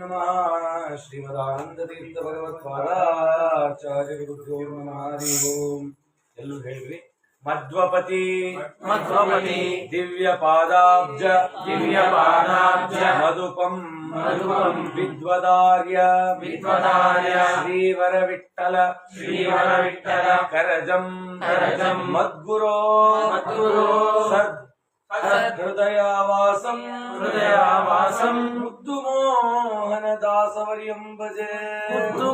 नमः ಶ್ರೀಮದಾನಂದತೀರ್ಥ ಭಗವತ್ಪಾದಾಚಾರ್ಯ ಗುರುಭ್ಯೋ ನಮಃ ಹರಿ ಓಂ. ಎಲ್ಲರೂ ಹೇಳ್ರಿ. ಮಧ್ವಪತಿ ಮಧ್ವಪತಿ ದಿವ್ಯ ಪಾದಾಬ್ಜ ಮಧುಪಂ ವಿದ್ವದಾರ್ಯ ಶ್ರೀವರ ವಿಠ್ಠಲ ಕರಜಂ ಮದ್ಗುರೋ ಸದ್ ಹೃದಯಾವಾಸಂ ಮುದ್ದು ಮೋಹನ ದಾಸವರ್ಯಂ ಭಜೆ ಮುದ್ದು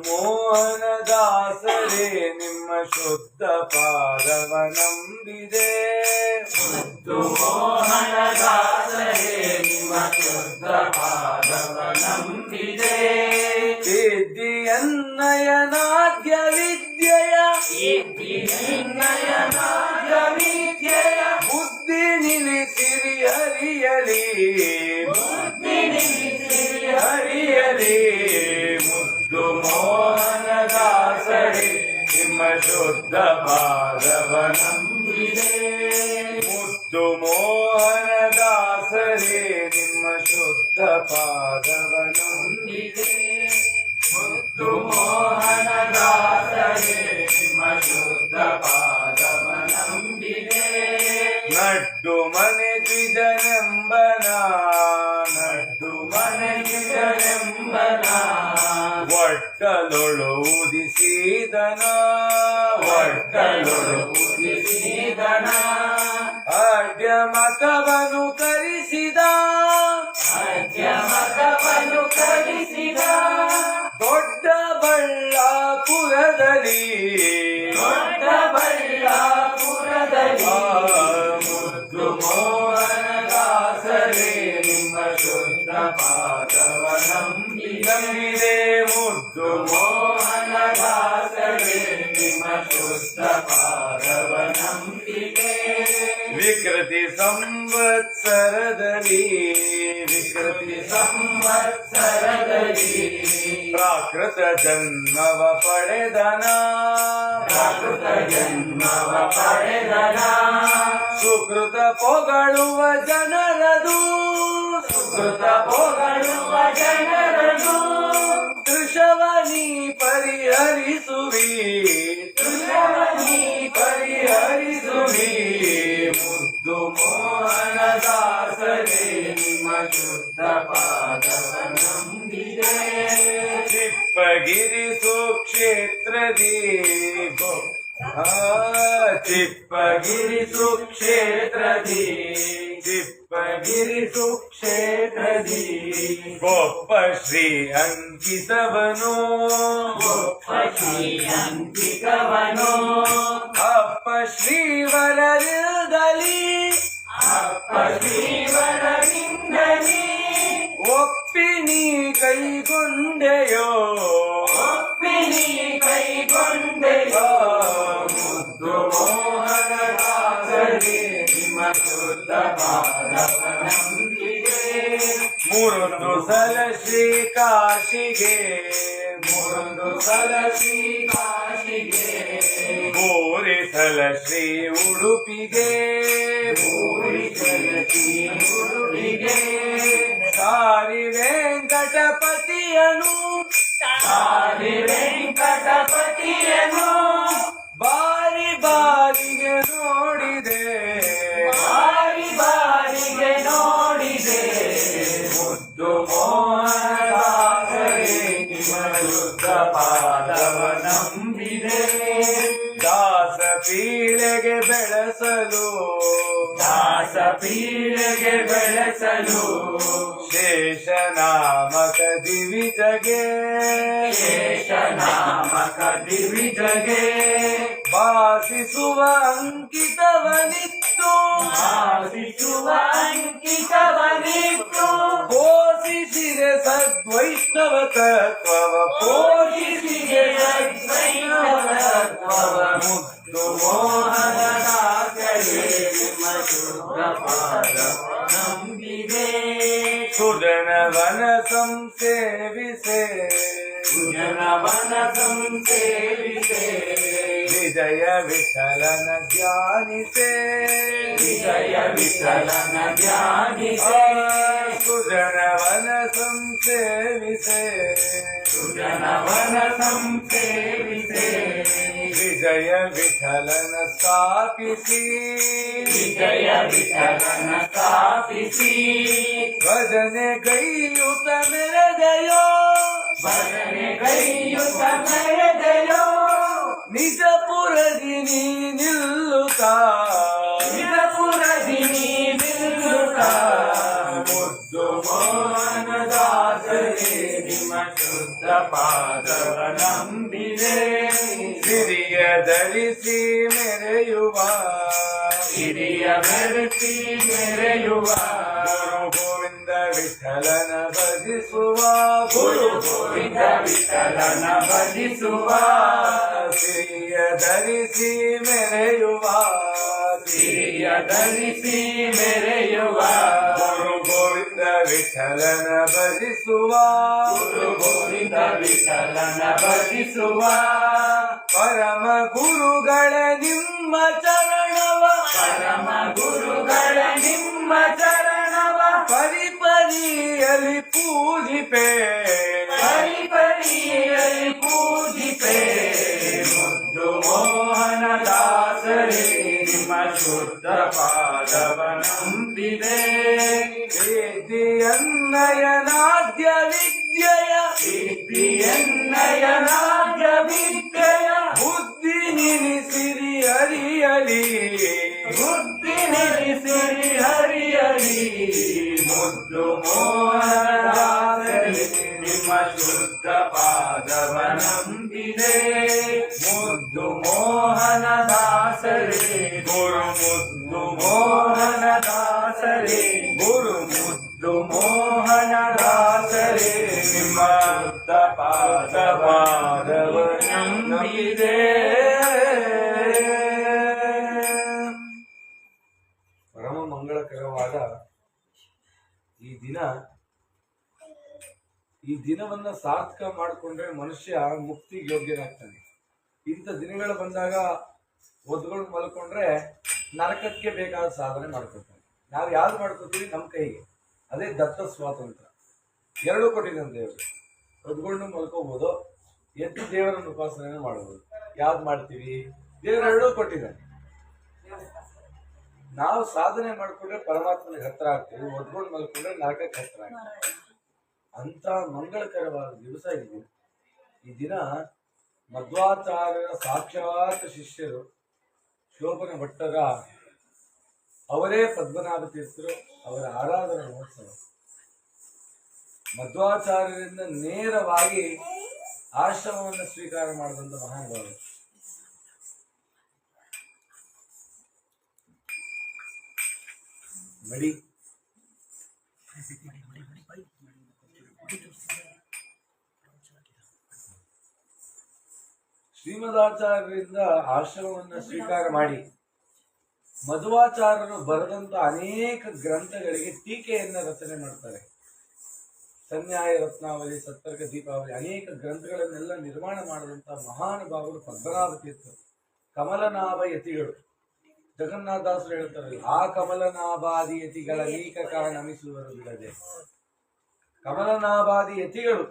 ಮೋಹನ ದಾಸರೇ ನಿಮ್ಮ ಶುದ್ಧ ಪಾದವ ನಂಬಿದೆ. ಮುದ್ದು ಮೋಹನ ದಾಸರೇ ನಿಮ್ಮ ಶುದ್ಧ ಪಾದವ ನಂಬಿದೆ. ಸಿದ್ಧಿಯನ್ನಯನಾದ್ಯ ವಿದ್ಯೆಯ ಬುದ್ಧಿ ನಿಲ್ಲಿಸಿರಿ ಹರಿಯಲಿ ಮುದ್ದು ಮೋಹನ ದಾಸರೇ ನಿಮ್ಮ ಶುದ್ಧ ಪಾದವ ನಂಬಿದೆ. ಮುದ್ದು ಮೋಹನ ದಾಸರೇ ನಿಮ್ಮ ಶುದ್ಧ ಪಾದವ ನಂಬಿದೆ. ಮುದ್ದು ಮೋಹನ ದಾಸರೇ ನಿಮ್ಮ ಶುದ್ಧ ಪಾದವ ನಂಬಿದೆ. ನಡ್ಡು ಮನೆ ದ್ವಿಜನೆಂಬನ ಒಟ್ಟಲೊಳು ಉದಿಸಿದನ ಅಡ್ಯ ಮತವನು ಕರಿಸಿದ ದೊಡ್ಡ ಬಳ್ಳಾಪುರದಲ್ಲಿ ಮುದ್ದು ಮೋಹನ ದಾಸರೇ ನಿಮ್ಮ ಶುದ್ಧ ಪಾದವ ನಂಬಿದೆ. ಮುದ್ದು ಮೋಹನ ದಾಸರೇ ನಿಮ್ಮ ಶುದ್ಧ ಪಾದವ ನಂಬಿದೆ. ವಿಕೃತಿ ಸಂವತ್ಸರದಲ್ಲಿ ಪ್ರಾಕೃತ ಜನ್ಮವ ಪಡೆದನ ಸುಕೃತ ಪೊಗಳುವ ಜನರದು ತೃಷವನಿ ಪರಿಹರಿಸುವಿ ಮುದ್ದು ಮೋಹನ ದಾಸರೇ ನಿಮ್ಮ ಶುದ್ಧ ಪಾದವ ನಂಬಿದೆ. ಚಿಪ್ಪಗಿರಿ ಸುಕ್ಷೇತ್ರದಿ ಚಿಪ್ಪಗಿರಿ ಸುಕ್ಷೇತ್ರದಿ ಗೊಪ್ಪ ಶ್ರೀ ಅಂಕಿತವನು ಅಪ್ಪ ಶ್ರೀವರರಿಂದಲಿ ಒಪ್ಪಿನಿ ಕೈಗೊಂಡೆಯೋ ಮುದ್ದು ಮೋಹನ ದಾಸರೇ ನಿಮ್ಮ ಶುದ್ಧ ಪಾದವ ನಂಬಿದೆ. ಮೂರೊಂದು ಸಲ ಶ್ರೀ ಕಾಶಿಗೆ ಬೋರೆ ಸಲ ಶ್ರೀ ಉಡುಪಿಗೆ ಸಾರಿ ವೆಂಕಟಪತಿಯನು ಬಾರಿ ಬಾರಿಗೆ ನೋಡಿದೆ ಮುದ್ದು ಮೋಹನ ದಾಸರೇ ನಿಮ್ಮ ಶುದ್ಧ ಪಾದವ ನಂಬಿದೆ. ದಾಸ ಪೀಳಿಗೆ ಬೆಳೆಸಲು ಶೇಷನಾಮಕ ದಿವಿಜಗೆ ಭಾಸಿಸುವ ಅಂಕಿತವನಿತ್ತು ಪೋಷಿಸಿದೆ ಸದ್ವೈಷ್ಣವ ತತ್ವವ ಮುದ್ದು ಮೋಹನ ದಾಸರೇ ನಿಮ್ಮ ಶುದ್ಧ ಪಾದವ ನಂಬಿದೆ. ಸುಜನವನ ಸಂಸೇವಿಸೆ ವಿಜಯ ವಿಠಲನ ಧ್ಯಾನಿಸೆ ವಿಜಯ ವಿಠಲನ ಧ್ಯಾನಿಸೆ ಸುಜನವನ ಸಂಸೇವಿಸೆ ಸುಜನವನ ಸಂಸೇವಿಸೆ ವಿಜಯ ವಿಠಲನ ಸ್ಥಾಪಿಸಿ ವಿಜಯ ವಿಠಲನ ಸ್ಥಾಪಿಸಿ ಭಜನೆ ಕೈಯುತ ಮೆರೆದೆಯೋ ಭಜನೆ ಕೈಯುತ ಮೆರೆದೆಯೋ ನಿಜಪುರದಿ ನೀ ನಿಲ್ಲುತ್ತಾ ನಿಜಪುರದಿ ನೀ ನಿಲ್ಲುತ್ತಾ ಮುದ್ದು ಮೋಹನದಾಸರೇ ನಿಮ್ಮ ಶುದ್ಧ ಪಾದವ ನಂಬಿದೆ ಹಿರಿಯ ಧರಿಸಿ ಮೆರೆಯುವ ಹಿರಿಯ ಮೆರೆಸಿ ಮೆರೆಯುವ ಗುರು ಗೋವಿಂದ ವಿಠಲನ ಭಜಿಸುವ ಗುರು ಗೋವಿಂದ ವಿಠಲನ ಭಜಿಸುವ ಹಿರಿಯ ಧರಿಸಿ ಮೆರೆಯುವ ಹಿರಿಯ ಧರಿಸಿ ಮೆರೆಯುವ ಗುರು ಗೋವಿಂದ ವಿಠಲನ ಭಜಿಸುವ ಗುರು ಗೋವಿಂದ ವಿಠಲನ ಭಜಿಸುವ ಪರಮ ಗುರುಗಳ ನಿಮ್ಮ ಚರಣವ ಪರಮ ಗುರುಗಳ ನಿಮ್ಮ ಚರಣವ ಪರಿಪರಿಯಲಿ ಪೂಜಿಪೆ ಪರಿಪರಿಯಲ್ಲಿ ಪೂಜಿಪೆ ಮುದ್ದು ಮೋಹನದಾಸರೇ ನಿಮ್ಮ ಶುದ್ಧ ಪಾದವ ನಂಬಿದೆ ಸಿದ್ಧಿಯನ್ನಯನಾದ್ಯ ವಿದ್ಯೆಯ ಸಿದ್ಧಿಯನ್ನಯನಾದ್ಯ ವಿದ್ಯೆಯ ಬುದ್ಧಿ ನಿನಿಸಿರಿ ಹರಿಯಲಿ ಬುದ್ಧಿ ನಿಲ್ಲಿಸಿರಿ ಹರಿಯಲಿ ಮುದ್ದು ಮೋಹನದಾಸರೇ ನಿಮ್ಮ ಶುದ್ಧ ಪಾದವ ನಂಬಿದೆ ಮುದ್ದು ಮೋಹನದಾಸರೇ ಗುರು ಮುದ್ದು ಮೋಹನದಾಸರೇ ಗುರು ಮುದ್ದು ಮೋಹನದಾಸರೇ ನಿಮ್ಮ ಶುದ್ಧ ಪಾದವ ನಂಬಿದೆ ಪರಮ ಮಂಗಳಕರವಾದ ಈ ದಿನವನ್ನ ಸಾರ್ಥಕ ಮಾಡಿಕೊಂಡ್ರೆ ಮನುಷ್ಯ ಮುಕ್ತಿಗೆ ಯೋಗ್ಯನಾಗ್ತಾನೆ. ಇಂಥ ದಿನಗಳು ಬಂದಾಗ ಒದ್ಕೊಂಡು ಮಲ್ಕೊಂಡ್ರೆ ನರಕಕ್ಕೆ ಬೇಕಾದ ಸಾಧನೆ ಮಾಡ್ಕೊತಾನೆ. ನಾವು ಯಾವ್ದು ಮಾಡ್ಕೋತೀವಿ ನಮ್ಮ ಕೈಗೆ, ಅದೇ ದತ್ತ ಸ್ವಾತಂತ್ರ್ಯ. ಎರಡೂ ಕೊಟ್ಟಿದ್ದಾನೆ ದೇವರು. ಒದ್ಕೊಂಡು ಮಲ್ಕೋಬಹುದು, ಎದ್ದು ದೇವರನ್ನು ಉಪಾಸನೆ ಮಾಡಬಹುದು. ಯಾವ್ದು ಮಾಡ್ತೀವಿ? ದೇವರು ಎರಡೂ ಕೊಟ್ಟಿದ್ದಾನೆ. ನಾವು ಸಾಧನೆ ಮಾಡ್ಕೊಂಡ್ರೆ ಪರಮಾತ್ಮನಿಗೆ ಹತ್ರ ಆಗ್ತೀವಿ, ಒದ್ಕೊಂಡು ಮಲ್ಕೊಂಡ್ರೆ ನರಕಕ್ಕೆ ಹತ್ರ ಆಗ್ತೀವಿ. ಅಂತ ಮಂಗಳಕರವಾದ ದಿವಸ ಇದೆ ಈ ದಿನ. ಮಧ್ವಾಚಾರ್ಯರ ಸಾಕ್ಷಾತ್ ಶಿಷ್ಯರು ಶೋಭನ ಭಟ್ಟರ ಅವರೇ ಪದ್ಮನಾಭ ತೀರ್ಥರು, ಅವರ ಆರಾಧನಾ ಮಹೋತ್ಸವ. ಮಧ್ವಾಚಾರ್ಯರಿಂದ ನೇರವಾಗಿ ಆಶ್ರಮವನ್ನು ಸ್ವೀಕಾರ ಮಾಡಿದಂಥ ಮಹಾನುಭಾವರು. ಮಡಿ ಶ್ರೀಮದಾಚಾರ್ಯರಿಂದ ಆಶ್ರಮವನ್ನು ಸ್ವೀಕಾರ ಮಾಡಿ ಮಧ್ವಾಚಾರ್ಯರು ಬರೆದಂತ ಅನೇಕ ಗ್ರಂಥಗಳಿಗೆ ಟೀಕೆಯನ್ನು ರಚನೆ ಮಾಡ್ತಾರೆ. ಸನ್ಯಾಯ ರತ್ನಾವಳಿ, ಸತ್ತರ್ಕ ದೀಪಾವಳಿ, ಅನೇಕ ಗ್ರಂಥಗಳನ್ನೆಲ್ಲ ನಿರ್ಮಾಣ ಮಾಡಿದಂತಹ ಮಹಾನುಭಾವರು ಪದ್ಮನಾಭ ತೀರ್ಥರು, ಕಮಲನಾಭ ಯತಿಗಳು. ಜಗನ್ನಾಥದಾಸರು ಹೇಳ್ತಾರೆ, ಆ ಕಮಲನಾಭಾದಿ ಯತಿಗಳ ನೀಕ ನಮಿಸುವರು ಬಿಡದೆ. ಕಮಲನಾಭಾದಿ ಯತಿಗಳು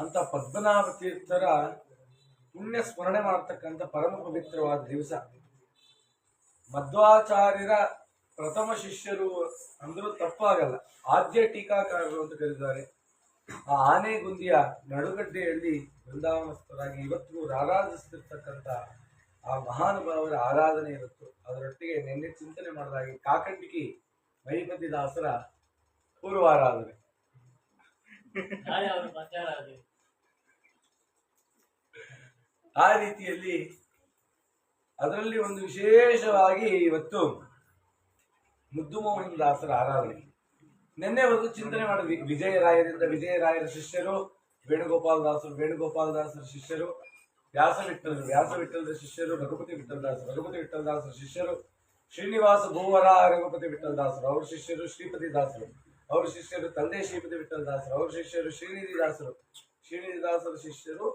ಅಂತ ಪದ್ಮನಾಭ ತೀರ್ಥರ ಪುಣ್ಯ ಸ್ಮರಣೆ ಮಾಡತಕ್ಕಂಥ ಪರಮ ಪವಿತ್ರವಾದ ದಿವಸ. ಮಧ್ವಾಚಾರ್ಯರ ಪ್ರಥಮ ಶಿಷ್ಯರು ಅಂದ್ರೂ ತಪ್ಪಾಗಲ್ಲ, ಆದ್ಯ ಟೀಕಾಕಾರರು ಅಂತ ಕರೀತಾರೆ. ಆ ಆನೆಗುಂದಿಯ ನಡುಗಡ್ಡೆಯಲ್ಲಿ ಬೃಂದಾವನಸ್ಥರಾಗಿ ಇವತ್ತು ಆರಾಧಿಸ್ತಿರ್ತಕ್ಕಂಥ ಆ ಮಹಾನುಭಾವರ ಆರಾಧನೆ ಇವತ್ತು. ಅದರೊಟ್ಟಿಗೆ ನಿನ್ನೆ ಚಿಂತನೆ ಮಾಡಿದಾಗೆ ಕಾಕಂಡಿಕಿ ಮಹಿಪತಿ ದಾಸರ ಪೂರ್ವಾರಾಧನೆ. ಆ ರೀತಿಯಲ್ಲಿ ಅದರಲ್ಲಿ ಒಂದು ವಿಶೇಷವಾಗಿ ಇವತ್ತು ಮುದ್ದು ಮೋಹನ ದಾಸರ ಆರಾಧನೆ. ನಿನ್ನೆವರೆಗೂ ಚಿಂತನೆ ಮಾಡಿದ್ವಿ. ವಿಜಯರಾಯರಿಂದ ವಿಜಯರಾಯರ ಶಿಷ್ಯರು ವೇಣುಗೋಪಾಲ ದಾಸರು, ವೇಣುಗೋಪಾಲ ದಾಸರ ಶಿಷ್ಯರು ವ್ಯಾಸವಿಠಲರು, ವ್ಯಾಸವಿಠಲರ ಶಿಷ್ಯರು ರಘುಪತಿ ವಿಠಲದಾಸರು, ರಘುಪತಿ ವಿಠಲದಾಸರ ಶಿಷ್ಯರು ಶ್ರೀನಿವಾಸ ಭೂವರ ರಘುಪತಿ ವಿಠಲದಾಸರು, ಅವ್ರ ಶಿಷ್ಯರು ಶ್ರೀಪತಿ ದಾಸರು, ಅವ್ರ ಶಿಷ್ಯರು ತಂದೆ ಶ್ರೀಪತಿ ವಿಠಲದಾಸರು, ಅವ್ರ ಶಿಷ್ಯರು ಶ್ರೀನಿಧಿ ದಾಸರು, ಶ್ರೀನಿಧಿ ದಾಸರ ಶಿಷ್ಯರು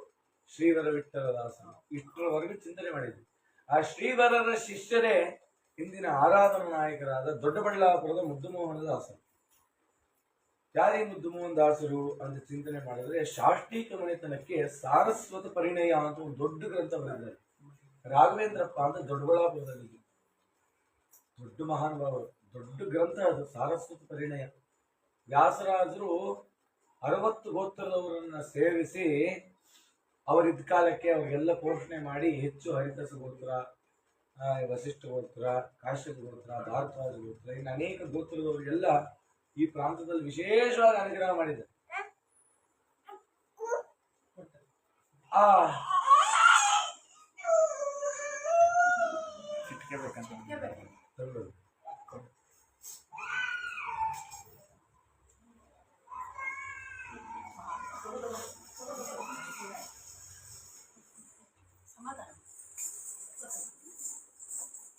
ಶ್ರೀವರ ವಿಠಲದಾಸರು. ಇಷ್ಟರವರೆಗೂ ಚಿಂತನೆ ಮಾಡಿದ್ವಿ. ಆ ಶ್ರೀವರರ ಶಿಷ್ಯರೇ ಇಂದಿನ ಆರಾಧನಾ ನಾಯಕರಾದ ದೊಡ್ಡಬಳ್ಳಾಪುರದ ಮುದ್ದುಮೋಹನ ದಾಸರು. ಯಾರೀ ಮುದ್ದುಮೋಹನ್ ದಾಸರು ಅಂತ ಚಿಂತನೆ ಮಾಡಿದ್ರೆ, ಶಾಷ್ಟಿಕ ಮನೆತನಕ್ಕೆ ಸಾರಸ್ವತ ಪರಿಣಯ ಅಂತ ಒಂದು ದೊಡ್ಡ ಗ್ರಂಥ ಬರೆದಿದ್ದಾರೆ. ರಾಘವೇಂದ್ರಪ್ಪ ಅಂತ ದೊಡ್ಡಬಳ್ಳಾಪುರದಲ್ಲಿ ದೊಡ್ಡ ಮಹಾನುಭಾವರು, ದೊಡ್ಡ ಗ್ರಂಥ ಅದು ಸಾರಸ್ವತ ಪರಿಣಯ. ವ್ಯಾಸರಾಜರು 60 ಗೋತ್ರದವರನ್ನ ಸೇರಿಸಿ ಅವರಿದ್ದ ಕಾಲಕ್ಕೆ ಅವರಿಗೆಲ್ಲ ಪೋಷಣೆ ಮಾಡಿ ಹೆಚ್ಚು ಹರಿದಾಸ ಗೋತ್ರ, ವಸಿಷ್ಠ ಗೋತ್ರ, ಕಾಶ್ಯಪ ಗೋತ್ರ, ಧಾರದ್ವಾಜ ಗೋತ್ರ, ಇನ್ನು ಅನೇಕ ಗೋತ್ರದವರಿಗೆಲ್ಲ ಈ ಪ್ರಾಂತದಲ್ಲಿ ವಿಶೇಷವಾಗಿ ಅನುಗ್ರಹ ಮಾಡಿದ್ದಾರೆ. ಆ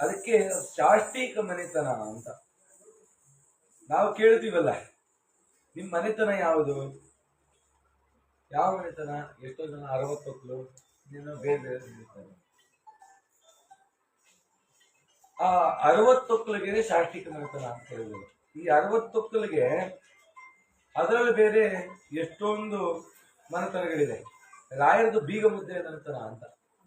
ಅದಕ್ಕೆ ಶಾಷ್ಟಿಕ ಮನೆತನ ಅಂತ ನಾವು ಕೇಳ್ತೀವಲ್ಲ. ನಿಮ್ ಮನೆತನ ಯಾವುದು? ಯಾವ ಮನೆತನ? ಎಷ್ಟೋ ಜನ 60 ಒಕ್ಲು, ಬೇರೆ ಬೇರೆ ಹೇಳ್ತಾರೆ. ಆ 60 ಒಕ್ಲಿಗೆ ಶಾಷ್ಟಿಕ ಮನೆತನ ಅಂತ ಹೇಳಿದ್ರು. ಈ 60 ಒಕ್ಲಿಗೆ ಅದರಲ್ಲಿ ಬೇರೆ ಎಷ್ಟೊಂದು ಮನೆತನಗಳಿದೆ. ರಾಯರದು ಬೀಗ ಮುದ್ರೆ ಮನೆತನ ಅಂತ,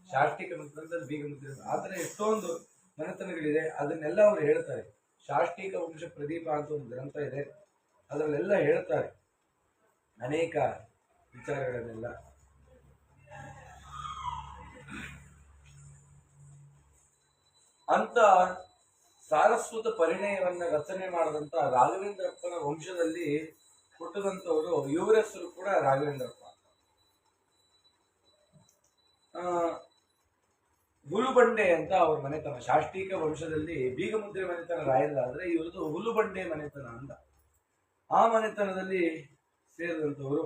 ಶಾಷ್ಟಿಕ ಮನೆತನದಲ್ಲಿ ಬೀಗ ಮುದ್ರೆ, ಆತರ ಎಷ್ಟೊಂದು ಮನೆತನಗಳಿದೆ. ಅದನ್ನೆಲ್ಲ ಅವರು ಹೇಳ್ತಾರೆ. ಶಾಷ್ಟಿಕ ವಂಶ ಪ್ರದೀಪ ಅಂತ ಒಂದು ಗ್ರಂಥ ಇದೆ, ಅದರಲ್ಲೆಲ್ಲ ಹೇಳ್ತಾರೆ ಅನೇಕ ವಿಚಾರಗಳನ್ನೆಲ್ಲ. ಅಂತ ಸಾರಸ್ವತ ಪರಿಣಯವನ್ನ ರಚನೆ ಮಾಡಿದಂತ ರಾಘವೇಂದ್ರಪ್ಪನ ವಂಶದಲ್ಲಿ ಹುಟ್ಟಿದಂಥವರು, ಇವರ ಹೆಸರು ಕೂಡ ರಾಘವೇಂದ್ರಪ್ಪ. ಹುಲುಬಂಡೆ ಅಂತ ಅವ್ರ ಮನೆತನ. ಶಾಷ್ಟಿಕ ವಂಶದಲ್ಲಿ ಬೀಗಮುದ್ರೆ ಮನೆತನ ರಾಯರಾದ್ರೆ, ಇವ್ರದ್ದು ಹುಲುಬಂಡೆ ಮನೆತನ ಅಂತ. ಆ ಮನೆತನದಲ್ಲಿ ಸೇರಿದಂಥವರು.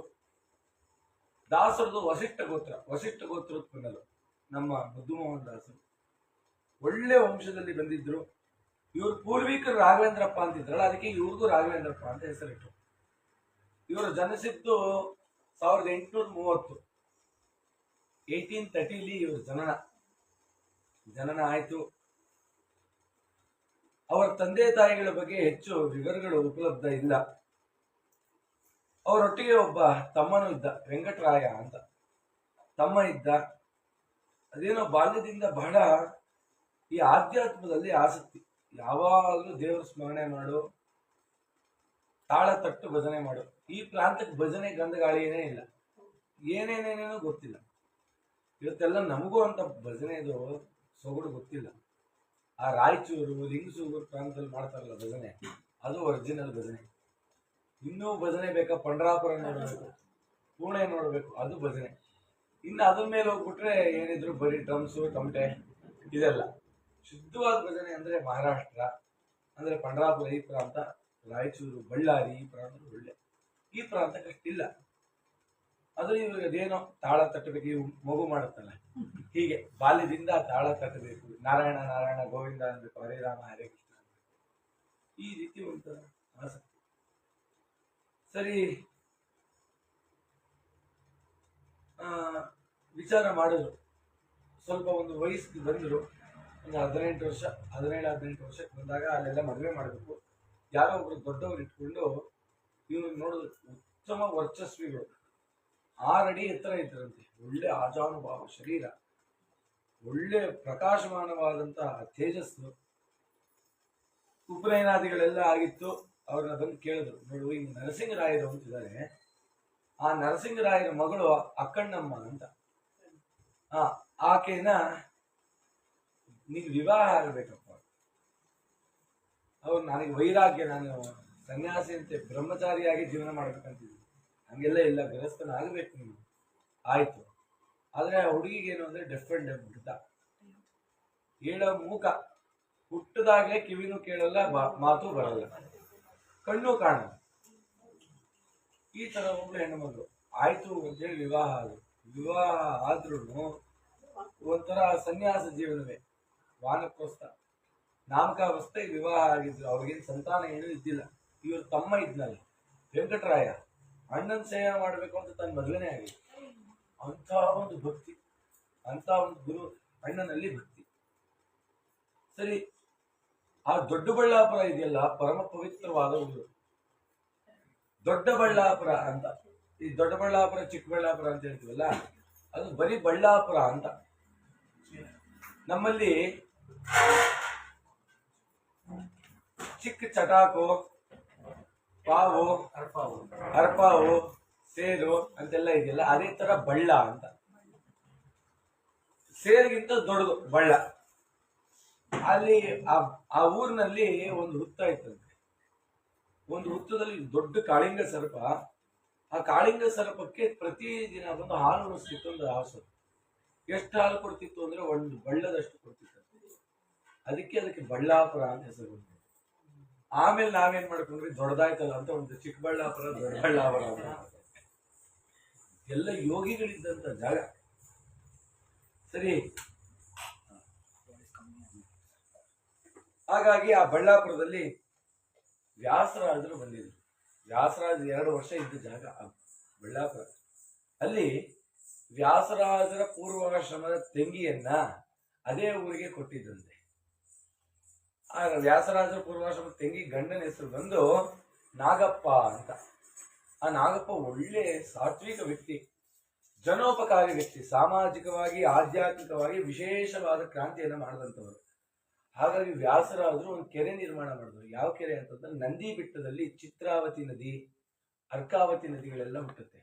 ದಾಸರದು ವಸಿಷ್ಠ ಗೋತ್ರ, ವಸಿಷ್ಠ ಗೋತ್ರೋತ್ಪನ್ನರು ನಮ್ಮ ಮುದ್ದುಮೋಹನ್ ದಾಸರು. ಒಳ್ಳೆ ವಂಶದಲ್ಲಿ ಬಂದಿದ್ರು. ಇವ್ರ ಪೂರ್ವಿಕರು ರಾಘವೇಂದ್ರಪ್ಪ ಅಂತಿದ್ರಲ್ಲ, ಅದಕ್ಕೆ ಇವ್ರಿಗೂ ರಾಘವೇಂದ್ರಪ್ಪ ಅಂತ ಹೆಸರಿಟ್ಟು. ಇವರು ಜನಿಸಿದ್ದು 1830, 1830 ಇವ್ರ ಜನನ ಆಯ್ತು. ಅವರ ತಂದೆ ತಾಯಿಗಳ ಬಗ್ಗೆ ಹೆಚ್ಚು ವಿವರಗಳು ಉಪಲಬ್ಧ ಇಲ್ಲ. ಅವರೊಟ್ಟಿಗೆ ಒಬ್ಬ ತಮ್ಮನೂ ಇದ್ದ, ವೆಂಕಟರಾಯ ಅಂತ ತಮ್ಮ ಇದ್ದ. ಅದೇನೋ ಬಾಲ್ಯದಿಂದ ಬಹಳ ಈ ಆಧ್ಯಾತ್ಮದಲ್ಲಿ ಆಸಕ್ತಿ. ಯಾವಾಗಲೂ ದೇವರ ಸ್ಮರಣೆ ಮಾಡು, ತಾಳ ತಟ್ಟು ಭಜನೆ ಮಾಡು. ಈ ಪ್ರಾಂತಕ್ಕೆ ಭಜನೆ ಗಂಧಗಾಳಿಯೇ ಇಲ್ಲ, ಏನೇನೇನೇನೋ ಗೊತ್ತಿಲ್ಲ. ಇವತ್ತೆಲ್ಲ ನಮಗೂ ಅಂತ ಭಜನೆದು ಸೊಗಡು ಗೊತ್ತಿಲ್ಲ. ಆ ರಾಯಚೂರು, ಲಿಂಗಸೂರು ಪ್ರಾಂತದಲ್ಲಿ ಮಾಡ್ತಾರಲ್ಲ ಭಜನೆ, ಅದು ಒರಿಜಿನಲ್ ಭಜನೆ. ಇನ್ನೂ ಭಜನೆ ಬೇಕಾ? ಪಂಡ್ರಾಪುರ ನೋಡಬೇಕು, ಪುಣೆ ನೋಡಬೇಕು, ಅದು ಭಜನೆ. ಇನ್ನು ಅದ್ರ ಮೇಲೆ ಹೋಗ್ಬಿಟ್ರೆ ಏನಿದ್ರು ಬರೀ ಡ್ರಮ್ಸು, ತಮಟೆ, ಇದೆಲ್ಲ. ಶುದ್ಧವಾದ ಭಜನೆ ಅಂದ್ರೆ ಮಹಾರಾಷ್ಟ್ರ, ಅಂದ್ರೆ ಪಂಡ್ರಾಪುರ ಈ ಪ್ರಾಂತ, ರಾಯಚೂರು, ಬಳ್ಳಾರಿ ಈ ಪ್ರಾಂತ ಒಳ್ಳೆ. ಈ ಪ್ರಾಂತಕ್ಕೆ ಅಷ್ಟಿಲ್ಲ. ಅದು ಇವ್ರಿಗೆ ಅದೇನೋ ತಾಳ ತಟ್ಟಬೇಕು, ಇವು ಮಗು ಮಾಡುತ್ತಲ್ಲ ಹೀಗೆ, ಬಾಲ್ಯದಿಂದ ತಾಳ ತಟ್ಟಬೇಕು, ನಾರಾಯಣ ನಾರಾಯಣ ಗೋವಿಂದ ಅನ್ಬೇಕು, ಹರೇ ರಾಮ ಹರೇ ಕೃಷ್ಣ ಅನ್ಬೇಕು, ಈ ರೀತಿ ಒಂದು ಆಸಕ್ತಿ. ಸರಿ, ವಿಚಾರ ಮಾಡಿದ್ರು. ಸ್ವಲ್ಪ ಒಂದು ವಯಸ್ಸಿಗೆ ಬಂದರು, ಒಂದು 18 ವರ್ಷ, 17-18 ವರ್ಷಕ್ಕೆ ಬಂದಾಗ ಅಲ್ಲೆಲ್ಲ ಮದುವೆ ಮಾಡಬೇಕು. ಯಾರೋ ಒಬ್ರು ದೊಡ್ಡವರು ಇಟ್ಕೊಂಡು ಇವ್ರಿಗೆ ನೋಡಿದ್ರು. ಉತ್ತಮ ವರ್ಚಸ್ವಿಗಳು, 6 ಅಡಿ ಎತ್ತರ ಇದ್ದರಂತೆ. ಒಳ್ಳೆ ಆಜಾನುಭಾವ ಶರೀರ, ಒಳ್ಳೆ ಪ್ರಕಾಶಮಾನವಾದಂತಹ ತೇಜಸ್ಸು. ಉಪನಯನಾದಿಗಳೆಲ್ಲ ಆಗಿತ್ತು. ಅವ್ರನ್ನ ಬಂದು ಕೇಳಿದ್ರು, ನೋಡು ಹಿಂಗೆ ನರಸಿಂಗರಾಯರು ಅಂತಿದ್ದಾರೆ, ಆ ನರಸಿಂಗರಾಯರ ಮಗಳು ಅಕ್ಕಣ್ಣಮ್ಮ ಅಂತ, ಆಕೆನ ನೀನು ವಿವಾಹ ಆಗಬೇಕಪ್ಪ. ಅವ್ರು ನನಗೆ ವೈರಾಗ್ಯ, ನಾನು ಸನ್ಯಾಸಿ ಅಂತೆ ಬ್ರಹ್ಮಚಾರಿಯಾಗಿ ಜೀವನ ಮಾಡ್ಬೇಕಂತಿದ್ವಿ, ಹಂಗೆಲ್ಲ ಇಲ್ಲ, ಗೃಹಸ್ಥನ ಆಗಬೇಕು ನೀನು. ಆಯ್ತು. ಆದ್ರೆ ಆ ಹುಡುಗಿಗೇನು ಅಂದ್ರೆ ಡೆಫ್ ಅಂಡ್ ಡೆಫ್ ಬಿಡ್ತಾ, ಹೇಳೋ ಮೂಕ, ಹುಟ್ಟದಾಗಲೇ ಕಿವಿನೂ ಕೇಳಲ್ಲ, ಮಾತು ಬರಲ್ಲ, ಕಣ್ಣು ಕಾಣಲ್ಲ. ಈ ತರ ಒಬ್ಳು ಹೆಣ್ಣುಮಗಳು. ಆಯ್ತು ಅಂತೇಳಿ ವಿವಾಹ ಆದ್ರು. ವಿವಾಹ ಆದ್ರೂ ಒಂಥರ ಸನ್ಯಾಸ ಜೀವನವೇ, ವಾನಪ್ರಸ್ಥ, ನಾಮಕಾವಸ್ಥೆ, ವಿವಾಹ ಆಗಿದ್ರು. ಅವ್ರಿಗೇನು ಸಂತಾನ ಏನೂ ಇದ್ದಿಲ್ಲ. ಇವ್ರ ತಮ್ಮ ಇದ್ನಲ್ಲ ವೆಂಕಟರಾಯ, ಅಣ್ಣನ ಸೇವೆ ಮಾಡಬೇಕು ಅಂತ ತನ್ನ ಮದುವೆನೇ ಆಗಿದೆ. ಅಂಥ ಒಂದು ಭಕ್ತಿ, ಅಂಥ ಒಂದು ಗುರು, ಅಣ್ಣನಲ್ಲಿ ಭಕ್ತಿ. ಸರಿ, ಆ ದೊಡ್ಡಬಳ್ಳಾಪುರ ಇದೆಯಲ್ಲ ಪರಮ ಪವಿತ್ರವಾದ ಊರು. ದೊಡ್ಡಬಳ್ಳಾಪುರ ಅಂತ, ಈ ದೊಡ್ಡಬಳ್ಳಾಪುರ ಚಿಕ್ಕಬಳ್ಳಾಪುರ ಅಂತ ಹೇಳ್ತೀವಲ್ಲ, ಅದು ಬರೀ ಬಳ್ಳಾಪುರ ಅಂತ. ನಮ್ಮಲ್ಲಿ ಚಿಕ್ಕ ಚಟಾಕು, ಪಾವು, ಅರ್ಪಾವು, ಸೇರು ಅಂತೆಲ್ಲ ಇದೆಯಲ್ಲ, ಅದೇ ತರ ಬಳ್ಳ ಅಂತ. ಸೇರಿಗಿಂತ ದೊಡ್ಡದು ಬಳ್ಳ. ಅಲ್ಲಿ ಆ ಊರಿನಲ್ಲಿ ಒಂದು ಹುತ್ತ ಇತ್ತಂತೆ. ಒಂದು ಹುತ್ತದಲ್ಲಿ ದೊಡ್ಡ ಕಾಳಿಂಗ ಸರ್ಪ. ಆ ಕಾಳಿಂಗ ಸರ್ಪಕ್ಕೆ ಪ್ರತಿದಿನ ಒಂದು ಹಾಲು ಉಣಿಸ್ತಿತ್ತು, ಒಂದು ಹಾಸು. ಎಷ್ಟು ಹಾಲು ಕೊಡ್ತಿತ್ತು ಅಂದ್ರೆ ಒಂದು ಬಳ್ಳದಷ್ಟು ಕೊಡ್ತಿತ್ತು. ಅದಕ್ಕೆ ಬಳ್ಳಾಪುರ ಅಂತ ಹೆಸರು ಬಂತು. ಆಮೇಲೆ ನಾವೇನ್ ಮಾಡ್ಕೊಂಡ್ರಿ, ದೊಡ್ಡದಾಯ್ತಲ್ಲ ಅಂತ ಒಂದು ಚಿಕ್ಕಬಳ್ಳಾಪುರ, ದೊಡ್ಡಬಳ್ಳಾಪುರ ಅಂತ. ಎಲ್ಲ ಯೋಗಿಗಳಿದ್ದಂತ ಜಾಗ. ಸರಿ, ಹಾಗಾಗಿ ಆ ಬಳ್ಳಾಪುರದಲ್ಲಿ ವ್ಯಾಸರಾಜರು ಬಂದಿದ್ರು. ವ್ಯಾಸರಾಜ 2 ವರ್ಷ ಇದ್ದ ಜಾಗ ಆ ಬಳ್ಳಾಪುರ. ಅಲ್ಲಿ ವ್ಯಾಸರಾಜರ ಪೂರ್ವಾಶ್ರಮದ ತಂಗಿಯನ್ನ ಅದೇ ಊರಿಗೆ ಕೊಟ್ಟಿದ್ದಂತೆ. ಆ ವ್ಯಾಸರಾಜರ ಪೂರ್ವಾಶ್ರಮದ ತಂಗಿ ಗಂಡನ ಹೆಸರು ಬಂದು ನಾಗಪ್ಪ ಅಂತ. ಆ ನಾಗಪ್ಪ ಒಳ್ಳೆ ಸಾತ್ವಿಕ ವ್ಯಕ್ತಿ, ಜನೋಪಕಾರಿ ವ್ಯಕ್ತಿ, ಸಾಮಾಜಿಕವಾಗಿ ಆಧ್ಯಾತ್ಮಿಕವಾಗಿ ವಿಶೇಷವಾದ ಕ್ರಾಂತಿಯನ್ನು ಮಾಡಿದಂಥವರು. ಹಾಗಾಗಿ ವ್ಯಾಸರಾಜರು ಒಂದು ಕೆರೆ ನಿರ್ಮಾಣ ಮಾಡಿದ್ರು. ಯಾವ ಕೆರೆ ಅಂತಂದ್ರೆ, ನಂದಿ ಬೆಟ್ಟದಲ್ಲಿ ಚಿತ್ರಾವತಿ ನದಿ, ಅರ್ಕಾವತಿ ನದಿಗಳೆಲ್ಲ ಹುಟ್ಟುತ್ತೆ.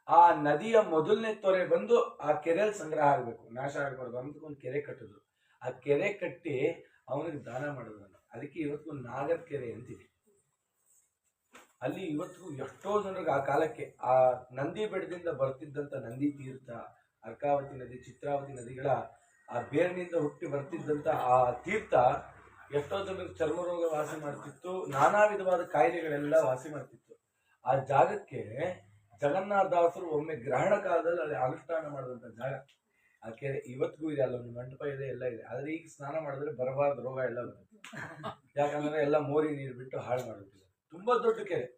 ಆ ನದಿಯ ಮೊದಲನೇ ತೊರೆ ಬಂದು ಆ ಕೆರೆಯಲ್ಲಿ ಸಂಗ್ರಹ ಆಗಬೇಕು, ನಾಶ ಆಗಬಾರ್ದು ಅಂತ ಒಂದು ಕೆರೆ ಕಟ್ಟಿದ್ರು. ಆ ಕೆರೆ ಕಟ್ಟಿ ಅವನಿಗೆ ದಾನ ಮಾಡಿದ್ರು. ಅದಕ್ಕೆ ಇವತ್ತು ನಾಗರ ಕೆರೆ ಅಂತಿದೆ. ಅಲ್ಲಿ ಇವತ್ತಿಗೂ ಎಷ್ಟೋ ಜನರಿಗೆ ಆ ಕಾಲಕ್ಕೆ ಆ ನಂದಿ ಬೆಟ್ಟದಿಂದ ಬರ್ತಿದ್ದಂತ ನಂದಿ ತೀರ್ಥ, ಅರ್ಕಾವತಿ ನದಿ, ಚಿತ್ರಾವತಿ ನದಿಗಳ ಆ ಬೇರಿನಿಂದ ಹುಟ್ಟಿ ಬರ್ತಿದ್ದಂತ ಆ ತೀರ್ಥ ಎಷ್ಟೋ ಜನರಿಗೆ ಚರ್ಮ ರೋಗ ವಾಸಿ ಮಾಡ್ತಿತ್ತು, ನಾನಾ ವಿಧವಾದ ಕಾಯಿಲೆಗಳೆಲ್ಲ ವಾಸಿ ಮಾಡ್ತಿತ್ತು. ಆ ಜಾಗಕ್ಕೆ ಜಗನ್ನಾಥದಾಸರು ಒಮ್ಮೆ ಗ್ರಹಣ ಕಾಲದಲ್ಲಿ ಅಲ್ಲಿ ಅನುಷ್ಠಾನ ಮಾಡಿದಂತ ಜಾಗ ಆ ಕೆರೆ. ಇವತ್ತಿಗೂ ಇದೆ, ಅಲ್ಲೊಂದು ಮಂಟಪ ಇದೆ, ಎಲ್ಲ ಇದೆ. ಆದ್ರೆ ಈಗ ಸ್ನಾನ ಮಾಡಿದ್ರೆ ಬರಬಾರ್ದು ರೋಗ ಎಲ್ಲ ಬರುತ್ತೆ. ಯಾಕಂದ್ರೆ ಎಲ್ಲ ಮೋರಿ ನೀರು ಬಿಟ್ಟು ಹಾಳು ಮಾಡುತ್ತಿಲ್ಲ. ತುಂಬಾ ದೊಡ್ಡ ಕೆರೆ.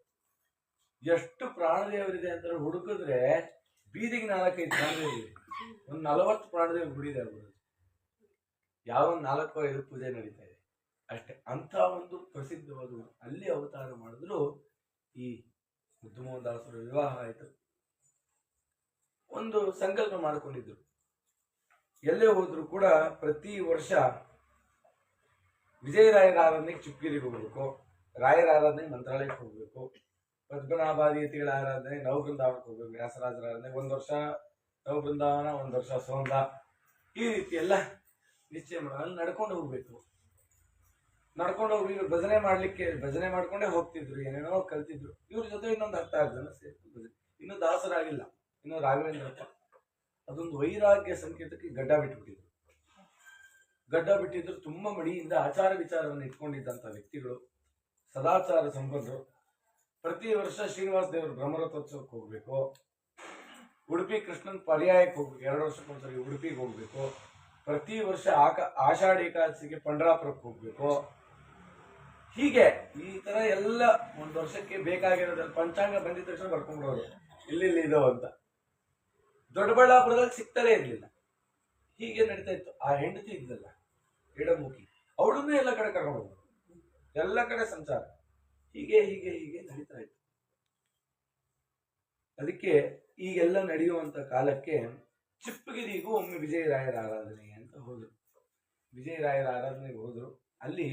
ಎಷ್ಟು ಪ್ರಾಣದೇವರಿದೆ ಅಂತ ಹುಡುಕಿದ್ರೆ ಬೀದಿಗೆ 4-5 ಪ್ರಾಣದೇವರಿದೆ. ಒಂದು 40 ಪ್ರಾಣದೇವರು ಗುಡಿ ಇದೆ. ಯಾವ 4-5 ಪೂಜೆ ನಡೀತಾ ಇದೆ ಅಷ್ಟೇ. ಅಂತ ಒಂದು ಪ್ರಸಿದ್ಧವಾದ ಅಲ್ಲಿ ಅವತಾರ ಮಾಡಿದ್ರು. ಈ ಮುದ್ದುಮೋಹನ್ ದಾಸರ ವಿವಾಹ ಆಯಿತು. ಒಂದು ಸಂಕಲ್ಪ ಮಾಡಿಕೊಂಡಿದ್ರು, ಎಲ್ಲೇ ಹೋದ್ರು ಕೂಡ ಪ್ರತಿ ವರ್ಷ ವಿಜಯರಾಯರ ಆರಾಧನೆಗೆ ಚಿಪ್ಪಗಿರಿಗೆ ಹೋಗ್ಬೇಕು, ರಾಯರ ಆರಾಧನೆಗೆ ಮಂತ್ರಾಲಯಕ್ಕೆ ಹೋಗ್ಬೇಕು, ಪದ್ಮನಾಭಾದಿಯತಿಗಳ ಆರಾಧನೆ ನವಬೃಂದಾವನಕ್ಕೆ ಹೋಗ್ಬೇಕು, ವ್ಯಾಸರಾಜರ ಆರಾಧನೆ 1 ವರ್ಷ ನವಬೃಂದಾವನ, 1 ವರ್ಷ ಸೋಂದ, ಈ ರೀತಿ ಎಲ್ಲ ನಿಶ್ಚಯ ಮಾಡಿ ಅಲ್ಲಿ ನಡ್ಕೊಂಡು ಹೋಗ್ಬೇಕು. ನಡ್ಕೊಂಡು ಹೋಗಿ ಭಜನೆ ಮಾಡ್ಕೊಂಡೇ ಹೋಗ್ತಿದ್ರು, ಏನೇನೋ ಕಲ್ತಿದ್ರು. ಇವ್ರ ಜೊತೆ ಇನ್ನೊಂದು 10 ಜನ ಸೇರ್ತು. ಇನ್ನು ದಾಸರಾಗಿಲ್ಲ, ಇನ್ನು ರಾಘವೇಂದ್ರಪ್ಪ. ಅದೊಂದು ವೈರಾಗ್ಯ ಸಂಕೇತಕ್ಕೆ ಗಡ್ಡ ಬಿಟ್ಟಿದ್ರು. ತುಂಬಾ ಮಡಿಯಿಂದ ಆಚಾರ ವಿಚಾರವನ್ನು ಇಟ್ಕೊಂಡಿದ್ದಂತ ವ್ಯಕ್ತಿಗಳು, ಸದಾಚಾರ ಸಂಪನ್ನರು. ಪ್ರತಿ ವರ್ಷ ಶ್ರೀನಿವಾಸ ದೇವರು ಬ್ರಹ್ಮರಥೋತ್ಸವಕ್ಕೆ ಹೋಗ್ಬೇಕು, ಉಡುಪಿ ಕೃಷ್ಣನ್ ಪರ್ಯಾಯಕ್ಕೆ ಹೋಗ್ಬೇಕು, 2 ವರ್ಷಕ್ಕೊಂದ್ಸರಿ ಉಡುಪಿಗೆ ಹೋಗ್ಬೇಕು, ಪ್ರತಿ ವರ್ಷ ಆಷಾಢ ಏಕಾದಶಿಗೆ ಪಂಡ್ರಾಪುರಕ್ಕೆ ಹೋಗ್ಬೇಕು. ಹೀಗೆ ಈ ತರ ಎಲ್ಲ 1 ವರ್ಷಕ್ಕೆ ಬೇಕಾಗಿರೋದ್ರಲ್ಲಿ ಪಂಚಾಂಗ ಬಂದಿದ ತಕ್ಷಣ ಬರ್ಕೊಂಡ್ಬಿಡೋರು ಇಲ್ಲಿ ಇದೋ ಅಂತ. ದೊಡ್ಡಬಳ್ಳಾಪುರದಲ್ಲಿ ಸಿಗ್ತಾರೇ ಇರ್ಲಿಲ್ಲ. ಹೀಗೆ ನಡೀತಾ ಇತ್ತು. ಆ ಹೆಂಡತಿ ಇದ್ದಲ್ಲ ಎಡಮುಖಿ, ಅವಳನ್ನೇ ಎಲ್ಲ ಕಡೆ ಕರ್ಕೊಂಡು ಎಲ್ಲ ಕಡೆ ಸಂಚಾರ. ಹೀಗೆ ಹೀಗೆ ಹೀಗೆ ನಡೀತಾ ಇತ್ತು. ಅದಕ್ಕೆ ಈಗೆಲ್ಲ ನಡೆಯುವಂತ ಕಾಲಕ್ಕೆ ಚಿಪ್ಪಗಿರಿಗೂ ಒಮ್ಮೆ ವಿಜಯರಾಯರ ಆರಾಧನೆ ಅಂತ ಹೋದ್ರು. ವಿಜಯರಾಯರ ಆರಾಧನೆಗೆ ಹೋದ್ರು. ಅಲ್ಲಿ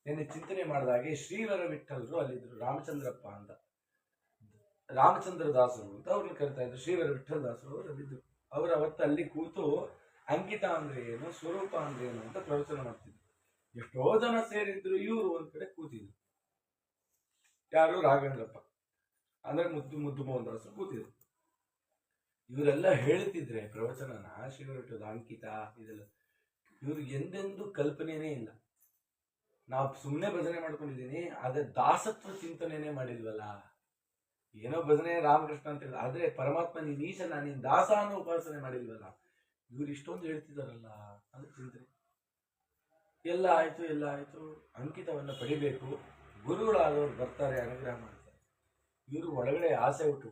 ನಿನ್ನೆ ಚಿಂತನೆ ಮಾಡಿದಾಗೆ ಶ್ರೀವರ ವಿಠಲರು ಅಲ್ಲಿದ್ರು. ರಾಮಚಂದ್ರಪ್ಪ ಅಂತ, ರಾಮಚಂದ್ರ ದಾಸರು ಅಂತ ಅವ್ರನ್ನ ಕರಿತಾ ಇದ್ರು. ಶ್ರೀವರ ವಿಠಲ ದಾಸರು ಅವರು ಅಲ್ಲಿದ್ರು. ಅವರು ಅವತ್ತು ಅಲ್ಲಿ ಕೂತು ಅಂಕಿತ ಅಂದ್ರೆ ಏನು, ಸ್ವರೂಪ ಅಂದ್ರೆ ಏನು ಅಂತ ಪ್ರವಚನ ಮಾಡ್ತಿದ್ರು. ಎಷ್ಟೋ ಜನ ಸೇರಿದ್ರು. ಇವರು ಒಂದ್ ಕಡೆ ಕೂತಿದ್ರು. ಯಾರು? ರಾಘವೇಂದ್ರಪ್ಪ ಅಂದ್ರೆ ಮುದ್ದು ಮೋಹನ್ ದಾಸರು ಕೂತಿದ್ರು. ಇವರೆಲ್ಲ ಹೇಳ್ತಿದ್ರೆ ಪ್ರವಚನನ, ಶ್ರೀವರ ಅಂಕಿತ ಇದೆಲ್ಲ. ಇವ್ರಿಗೆ ಎಂದೆಂದು ಕಲ್ಪನೆನೇ ಇಲ್ಲ. ನಾವು ಸುಮ್ಮನೆ ಭಜನೆ ಮಾಡ್ಕೊಂಡಿದ್ದೀನಿ, ಆದ್ರೆ ದಾಸತ್ವ ಚಿಂತನೆನೇ ಮಾಡಿಲ್ವಲ್ಲ. ಏನೋ ಭಜನೆ ರಾಮಕೃಷ್ಣ ಅಂತ ಹೇಳಿ, ಆದ್ರೆ ಪರಮಾತ್ಮ ನೀನ್ ಈಶನ, ನೀನ್ ದಾಸ ಅನ್ನೋ ಉಪಾಸನೆ ಮಾಡಿಲ್ವಲ್ಲ. ಇವ್ರು ಇಷ್ಟೊಂದು ಹೇಳ್ತಿದಾರಲ್ಲ ಅಂತ ಚಿಂತನೆ. ಎಲ್ಲ ಆಯ್ತು. ಅಂಕಿತವನ್ನ ಪಡಿಬೇಕು, ಗುರುಗಳಾದವ್ರು ಬರ್ತಾರೆ, ಅನುಗ್ರಹ ಮಾಡ್ತಾರೆ. ಇವರು ಒಳಗಡೆ ಆಸೆ ಹುಟ್ಟು,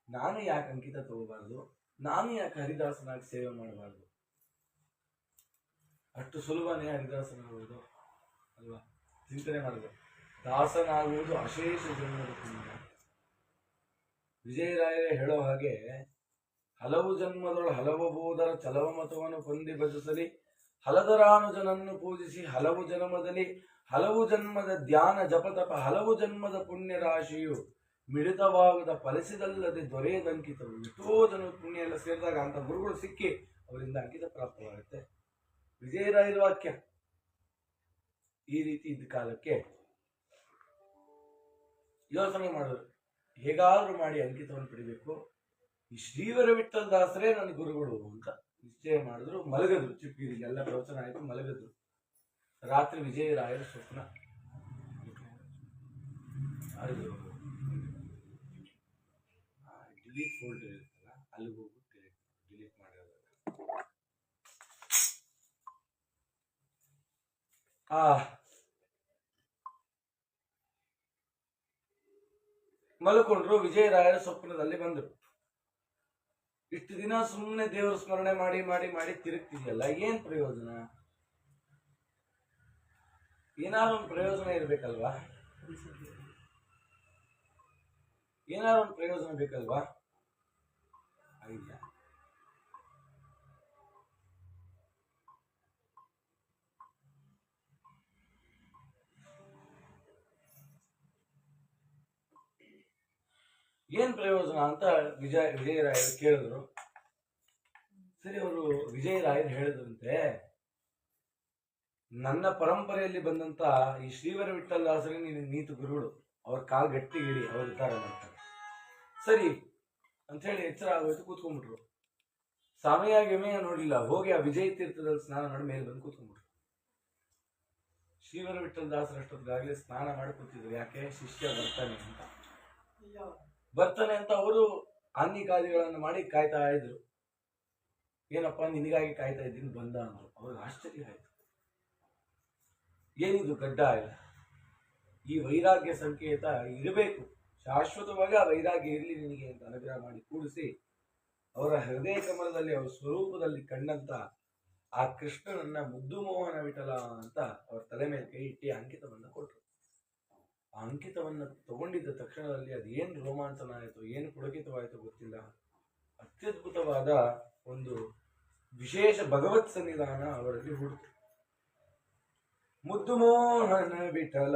ನಾನು ಯಾಕೆ ಅಂಕಿತ ತಗೋಬಾರ್ದು, ನಾನು ಯಾಕೆ ಹರಿದಾಸನಾಗಿ ಸೇವೆ ಮಾಡಬಾರ್ದು. ಅಷ್ಟು ಸುಲಭನೇ ಹರಿದಾಸನಾಗುವುದು ಅಲ್ವಾ? ಚಿಂತನೆ ಮಾಡಬೇಕು. ದಾಸನಾಗುವುದು ಅಶೇಷ ಜನ್ಮದ ಪುಣ್ಯ. ವಿಜಯರಾಯರೇ ಹೇಳೋ ಹಾಗೆ, ಹಲವು ಜನ್ಮದೊಳು ಹಲವು ಬೋಧರ ಚಲವ ಮತವನ್ನು ಹೊಂದಿ ಭಜಿಸಲಿ, ಹಲದರಾನುಜನನ್ನು ಪೂಜಿಸಿ ಹಲವು ಜನ್ಮದಲ್ಲಿ ಹಲವು ಜನ್ಮದ ಧ್ಯಾನ ಜಪತಪ ಹಲವು ಜನ್ಮದ ಪುಣ್ಯ ರಾಶಿಯು ಮಿಳಿತವಾಗದ ಫಲಿಸಿದಲ್ಲದೆ ದೊರೆಯದಂಕಿತವು. ಎಷ್ಟೋ ಜನ ಪುಣ್ಯ ಎಲ್ಲ ಸೇರಿದಾಗ ಅಂತ ಗುರುಗಳು ಸಿಕ್ಕಿ ಅವರಿಂದ ಅಂಕಿತ ಪ್ರಾಪ್ತವಾಗುತ್ತೆ. ವಿಜಯರಾಯರ ವಾಕ್ಯ ಈ ರೀತಿ ಇದ್ದ ಕಾಲಕ್ಕೆ ಯೋಚನೆ ಮಾಡೋದು, ಹೇಗಾದ್ರೂ ಮಾಡಿ ಅಂಕಿತವನ್ನು ಪಡಿಬೇಕು. ಈ ಶ್ರೀವರ ವಿಠ್ಠಲ ದಾಸರೇ ನನ್ನ ಗುರುಗಳು ಅಂತ ನಿಶ್ಚಯ ಮಾಡಿದ್ರು. ಮಲಗದ್ರು. ಚಿಪ್ಪಿರಿಗೆ ಎಲ್ಲ ಪ್ರವಚನ ಆಯ್ತು, ಮಲಗದ್ರು. ರಾತ್ರಿ ವಿಜಯರಾಯರ ಸ್ವಪ್ನ. ಅದು ಡಿಲೀಟ್ ಫೋಲ್ಡರ್ ಇರುತ್ತಲ್ಲ, ಅಲ್ಲಿಗೆ ಹೋಗ್ಬಿಟ್ಟು ಡಿಲೀಟ್ ಮಾಡಿರೋದು. ಮಲ್ಕೊಂಡ್ರು. ವಿಜಯರಾಯರ ಸ್ವಪ್ನದಲ್ಲಿ ಬಂದರು. ಇಷ್ಟು ದಿನ ಸುಮ್ಮನೆ ದೇವರ ಸ್ಮರಣೆ ಮಾಡಿ ಮಾಡಿ ಮಾಡಿ ತಿರುಗ್ತಿದೆಯಲ್ಲ, ಏನ್ ಪ್ರಯೋಜನ? ಏನಾದ್ರು ಒಂದು ಪ್ರಯೋಜನ ಇರ್ಬೇಕಲ್ವಾ? ಏನಾದ್ರು ಒಂದು ಪ್ರಯೋಜನ ಬೇಕಲ್ವಾ? ಇಲ್ಲ. ಏನ್ ಪ್ರಯೋಜನ ಅಂತ ವಿಜಯರಾಯರು ಕೇಳಿದ್ರು. ಸರಿ, ಅವರು ವಿಜಯರಾಯರು ಹೇಳಿದ್ರಂತೆ, ನನ್ನ ಪರಂಪರೆಯಲ್ಲಿ ಬಂದಂತ ಈ ಶ್ರೀವರ ವಿಠ್ಠಲ ದಾಸರಿಗೆ ನೀನು ನೀತು ಗುರುಗಳು, ಅವ್ರ ಕಾಲ್ ಗಟ್ಟಿ ಹಿಡಿ, ಅವ್ರ ಉದ್ಧಾರ ಮಾಡ್ತಾರೆ. ಸರಿ ಅಂತ ಹೇಳಿ ಎಚ್ಚರ ಆಗೋಯ್ತು. ಕೂತ್ಕೊಂಡ್ಬಿಟ್ರು. ಸಮಯ ಗಿಮಯ ನೋಡಿಲ್ಲ, ಹೋಗಿ ಆ ವಿಜಯ ತೀರ್ಥದಲ್ಲಿ ಸ್ನಾನ ಮಾಡಿ ಮೇಲೆ ಬಂದು ಕೂತ್ಕೊಂಡ್ಬಿಟ್ರು. ಶ್ರೀವರ ವಿಠ್ಠಲ ದಾಸರಷ್ಟೊತ್ತಿಗಾಗಲೇ ಸ್ನಾನ ಮಾಡಿ ಕೂತಿದ್ರು. ಯಾಕೆ? ಶಿಷ್ಯ ಬರ್ತಾನೆ ಅಂತ ಅವರು ಅನ್ನಿಕಾದಿಗಳನ್ನು ಮಾಡಿ ಕಾಯ್ತಾ ಇದ್ರು. ಏನಪ್ಪಾ ನಿನಗಾಗಿ ಕಾಯ್ತಾ ಇದ್ದೀನಿ, ಬಂದ ಅಂದ್ರು. ಅವ್ರಿಗೆ ಆಶ್ಚರ್ಯ ಆಯ್ತು. ಏನಿದು ಗಡ್ಡ ಇಲ್ಲ? ಈ ವೈರಾಗ್ಯ ಸಂಕೇತ ಇರಬೇಕು, ಶಾಶ್ವತವಾಗಿ ಆ ವೈರಾಗ್ಯ ಇರಲಿ ನಿನಗೆ ಅಂತ ಅನುಗ್ರಹ ಮಾಡಿ ಕೂಡಿಸಿ ಅವರ ಹೃದಯ ಕಮಲದಲ್ಲಿ ಅವರ ಸ್ವರೂಪದಲ್ಲಿ ಕಂಡಂತ ಆ ಕೃಷ್ಣನನ್ನ ಮುದ್ದು ಮೋಹನ ವಿಠಲ ಅಂತ ಅವ್ರ ತಲೆ ಮೇಲೆ ಕೈ ಇಟ್ಟು ಅಂಕಿತವನ್ನ ಕೊಟ್ಟರು. ಆ ಅಂಕಿತವನ್ನ ತಗೊಂಡಿದ್ದ ತಕ್ಷಣದಲ್ಲಿ ಅದೇನು ರೋಮಾಂಚನ ಆಯಿತು, ಏನು ಪುಳಕಿತವಾಯಿತು ಗೊತ್ತಿಲ್ಲ. ಅತ್ಯದ್ಭುತವಾದ ಒಂದು ವಿಶೇಷ ಭಗವತ್ ಸನ್ನಿಧಾನ ಅವರಲ್ಲಿ ಹುಡುಕು. ಮುದ್ದು ಮೋಹನ ವಿಠಲ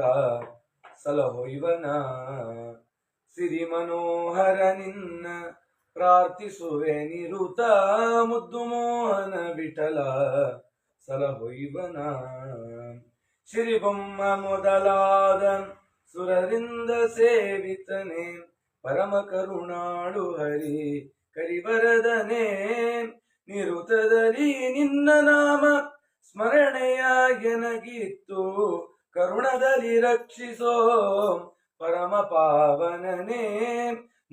ಸಲಹೋ ಇವನ, ಸಿರಿ ಮನೋಹರ ನಿನ್ನ ಪ್ರಾರ್ಥಿಸುವೆ ನಿರುತ. ಮುದ್ದು ಮೋಹನ ವಿಠಲ ಸಲಹೋ ಇವನ, ಶ್ರೀಬೊಮ್ಮ ಮೊದಲಾದ ಸುರರಿಂದ ಸೇವಿತನೆ, ಪರಮ ಕರುಣಾಳು ಹರಿ ಕರಿವರದನೆ. ನಿರುತದಲ್ಲಿ ನಿನ್ನ ನಾಮ ಸ್ಮರಣೆಯಾಗೆನಗಿತ್ತು, ಕರುಣದಲ್ಲಿ ರಕ್ಷಿಸೋ ಪರಮ ಪಾವನನೇ.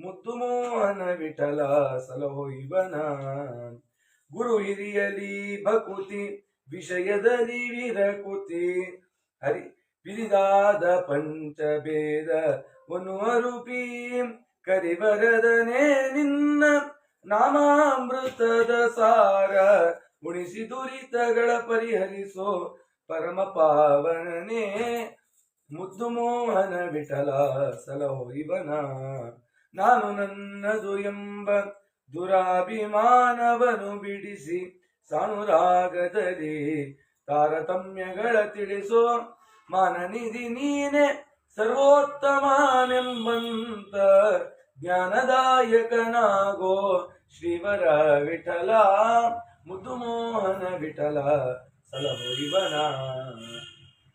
ಮುದ್ದು ಮೋಹನ ವಿಠಲ ಸಲಹೋ ಇವನ, ಗುರು ಹಿರಿಯಲಿ ಭಕುತಿ ವಿಷಯದಲ್ಲಿ ವಿರಕುತಿ. ಹರಿ ಬಿರಿದಾದ ಪಂಚಭೇದ ವನು ಅರುಪಿ, ಕರಿವರದನೆ ನಿನ್ನ ನಾಮಾಮೃತದ ಸಾರ. ಉಣಿಸಿ ದುರಿತಗಳ ಪರಿಹರಿಸೋ ಪರಮ ಪಾವನನೇ. ಮುದ್ದು ಮೋಹನ ವಿಠಲ ಸಲಹೋ ಇವನ, ನಾನು ನನ್ನದು ಎಂಬ ದುರಾಭಿಮಾನವನ್ನು ಬಿಡಿಸಿ ಸಾನುರಾಗದಲ್ಲಿ ತಾರತಮ್ಯಗಳ ತಿಳಿಸೋ ಮಾನನಿಧಿ ನೀನೆ ಸರ್ವೋತ್ತಮನೆಂಬಂತ ಜ್ಞಾನದಾಯಕನಾಗೋ ಶ್ರೀವರ ವಿಠಲ. ಮುದ್ದು ಮೋಹನ ವಿಠಲ ಸಲಹೋ ಇವನ.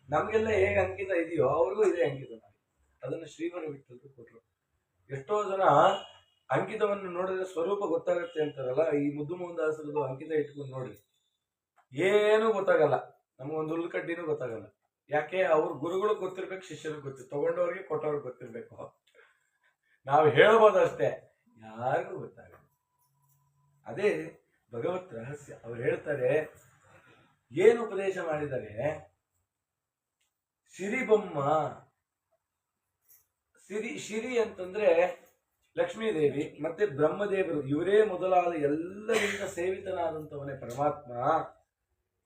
ನಮ್ಗೆಲ್ಲ ಹೇಗೆ ಅಂಕಿತ ಇದೆಯೋ ಅವ್ರಿಗೂ ಇದೇ ಅಂಕಿತ ಮಾಡಿ ಅದನ್ನು ಶ್ರೀವರ ವಿಠಲರು ಕೊಟ್ರು. ಎಷ್ಟೋ ಜನ ಅಂಕಿತವನ್ನು ನೋಡಿದ್ರೆ ಸ್ವರೂಪ ಗೊತ್ತಾಗುತ್ತೆ ಅಂತಾರಲ್ಲ, ಈ ಮುದ್ದು ಮೋಹನ ದಾಸರದು ಅಂಕಿತ ಇಟ್ಕೊಂಡು ನೋಡ್ರಿ, ಏನೂ ಗೊತ್ತಾಗಲ್ಲ. ನಮಗೊಂದು ಹುಲ್ಕಡ್ಡಿನೂ ಗೊತ್ತಾಗಲ್ಲ. ಯಾಕೆ? ಅವ್ರ ಗುರುಗಳು ಗೊತ್ತಿರ್ಬೇಕು, ಶಿಷ್ಯರು ಗೊತ್ತಿರ್, ತಗೊಂಡವ್ರಿಗೆ ಕೊಟ್ಟವ್ರಿಗೆ ಗೊತ್ತಿರ್ಬೇಕು. ನಾವು ಹೇಳ್ಬೋದಷ್ಟೇ, ಯಾರಿಗೂ ಗೊತ್ತಾಗಲ್ಲ. ಅದೇ ಭಗವತ್ ರಹಸ್ಯ. ಅವ್ರು ಹೇಳ್ತಾರೆ, ಏನು ಉಪದೇಶ ಮಾಡಿದ್ದಾರೆ? ಸಿರಿಬೊಮ್ಮ, ಶಿರಿ ಅಂತಂದ್ರೆ ಲಕ್ಷ್ಮೀದೇವಿ ಮತ್ತೆ ಬ್ರಹ್ಮದೇವರು, ಇವರೇ ಮೊದಲಾದ ಎಲ್ಲರಿಂದ ಸೇವಿತನಾದಂಥವನೇ ಪರಮಾತ್ಮ.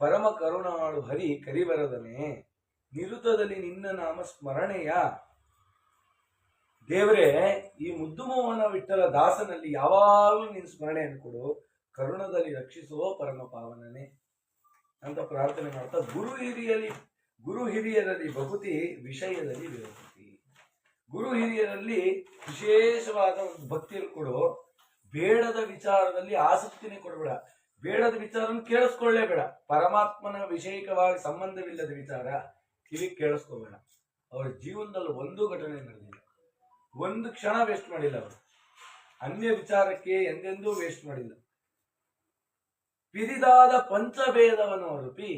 ಪರಮ ಕರುಣಾಳು ಹರಿ ಕರಿಬರದನೆ ನಿರುತದಲ್ಲಿ ನಿನ್ನ ನಾಮ ಸ್ಮರಣೆಯ. ದೇವರೇ, ಈ ಮುದ್ದು ಮೋಹನ ವಿಠಲ ದಾಸನಲ್ಲಿ ಯಾವಾಗಲೂ ನಿನ್ನ ಸ್ಮರಣೆಯನ್ನು ಕೊಡು, ಕರುಣದಲ್ಲಿ ರಕ್ಷಿಸುವ ಪರಮ ಪಾವನನೇ ಅಂತ ಪ್ರಾರ್ಥನೆ ಮಾಡ್ತಾ ಗುರು ಹಿರಿಯರಲ್ಲಿ ಬಹುತಿ ವಿಷಯದಲ್ಲಿ ವಿರತಿ. ಗುರು ಹಿರಿಯರಲ್ಲಿ ವಿಶೇಷವಾದ ಒಂದು ಭಕ್ತಿಯನ್ನು ಕೊಡು. ಬೇಡದ ವಿಚಾರದಲ್ಲಿ ಆಸಕ್ತಿನೇ ಕೊಡಬೇಡ. ಬೇಡದ ವಿಚಾರವನ್ನು ಕೇಳಿಸ್ಕೊಳ್ಳೇಬೇಡ. ಪರಮಾತ್ಮನ ವಿಷಯಿಕವಾಗಿ ಸಂಬಂಧವಿಲ್ಲದ ವಿಚಾರ ಕಿವಿ ಕೇಳಿಸ್ಕೋಬೇಡ. ಅವರ ಜೀವನದಲ್ಲಿ ಒಂದು ಘಟನೆ ನಡೆದಿಲ್ಲ, ಒಂದು ಕ್ಷಣ ವೇಸ್ಟ್ ಮಾಡಿಲ್ಲ. ಅವರು ಅನ್ಯ ವಿಚಾರಕ್ಕೆ ಎಂದೆಂದೂ ವೇಸ್ಟ್ ಮಾಡಿಲ್ಲ. ಪಿರಿದಾದ ಪಂಚಭೇದವನ್ನು ಅರುಪಿ.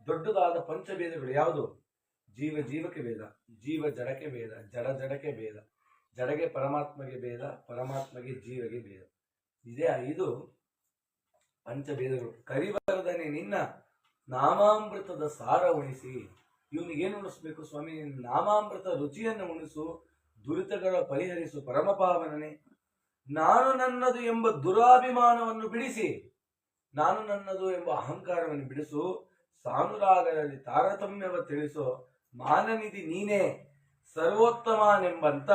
ದೊಡ್ಡದಾದ ಪಂಚಭೇದಗಳು ಯಾವುದು? ಜೀವಕ್ಕೆ ಭೇದ, ಜೀವ ಜಡಕ್ಕೆ ಭೇದ, ಜಡಕ್ಕೆ ಭೇದ, ಜಡಗೆ ಪರಮಾತ್ಮಗೆ ಭೇದ, ಪರಮಾತ್ಮಗೆ ಜೀವಗೆ ಭೇದ. ಇದೇ 5 ಪಂಚಭೇದಗಳು. ಕರಿಬರದನೆ ನಿನ್ನ ನಾಮಾಮೃತದ ಸಾರ ಉಣಿಸಿ. ಇವನಿಗೇನು ಉಣಿಸ್ಬೇಕು ಸ್ವಾಮಿ? ನಾಮಾಮೃತ ರುಚಿಯನ್ನು ಉಣಿಸು, ದುರಿತಗಳ ಪರಿಹರಿಸು ಪರಮಪಾವನನೆ. ನಾನು ನನ್ನದು ಎಂಬ ದುರಾಭಿಮಾನವನ್ನು ಬಿಡಿಸಿ, ನಾನು ನನ್ನದು ಎಂಬ ಅಹಂಕಾರವನ್ನು ಬಿಡಿಸು, ಸಾನುರಾಗದಲ್ಲಿ ತಾರತಮ್ಯವ ತಿಳಿಸು, ಮಾನನಿಧಿ ನೀನೇ ಸರ್ವೋತ್ತಮನೆಂಬಂತ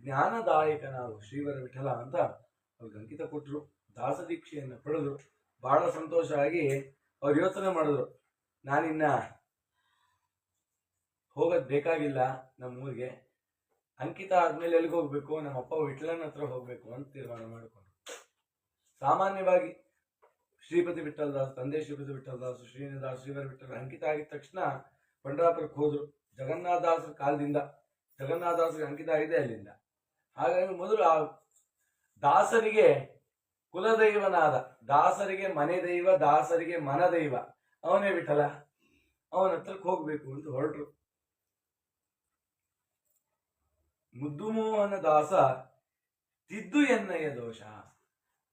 ಜ್ಞಾನದಾಯಕನಾಗು ಶ್ರೀವರ ವಿಠಲ ಅಂತ ಅವ್ರಿಗೆ ಅಂಕಿತ ಕೊಟ್ಟರು. ದಾಸದೀಕ್ಷೆಯನ್ನು ಪಡೆದ್ರು. ಬಹಳ ಸಂತೋಷ ಆಗಿ ಅವ್ರು ಯೋಚನೆ ಮಾಡಿದ್ರು, ನಾನಿನ್ನ ಹೋಗೋದು ಬೇಕಾಗಿಲ್ಲ ನಮ್ಮೂರಿಗೆ. ಅಂಕಿತ ಆದ್ಮೇಲೆ ಎಲ್ಲಿಗೆ ಹೋಗ್ಬೇಕು? ನಮ್ಮಪ್ಪ ವಿಠಲನ ಹತ್ರ ಹೋಗ್ಬೇಕು ಅಂತ ತೀರ್ಮಾನ ಮಾಡಿಕೊಂಡ್ರು. ಸಾಮಾನ್ಯವಾಗಿ ಶ್ರೀಪತಿ ವಿಠಲದಾಸ್, ತಂದೆ ಶ್ರೀಪತಿ ವಿಠಲದಾಸ್, ಶ್ರೀನಿದಾಸ್, ಶ್ರೀವರ ವಿಠಲ ಅಂಕಿತ ಆಗಿದ ತಕ್ಷಣ ಪಂಡರಾಪುರಕ್ಕೆ ಹೋದ್ರು. ಜಗನ್ನಾಥದಾಸರ ಕಾಲದಿಂದ ಜಗನ್ನಾಥದಾಸರಿಗೆ ಅಂಕಿತ ಆಗಿದೆ ಅಲ್ಲಿಂದ. ಹಾಗಾಗಿ ಮೊದಲು ಆ ದಾಸರಿಗೆ ಕುಲದೈವನಾದ, ದಾಸರಿಗೆ ಮನೆ ದೈವ, ದಾಸರಿಗೆ ಮನದೈವ ಅವನೇ ವಿಠಲ, ಅವನ ಹತ್ರಕ್ಕೆ ಹೋಗ್ಬೇಕು ಅಂತ ಹೊರಟರು. ಮುದ್ದುಮೋಹನ ದಾಸ ತಿದ್ದು ಎನ್ನಯ್ಯ ದೋಷ.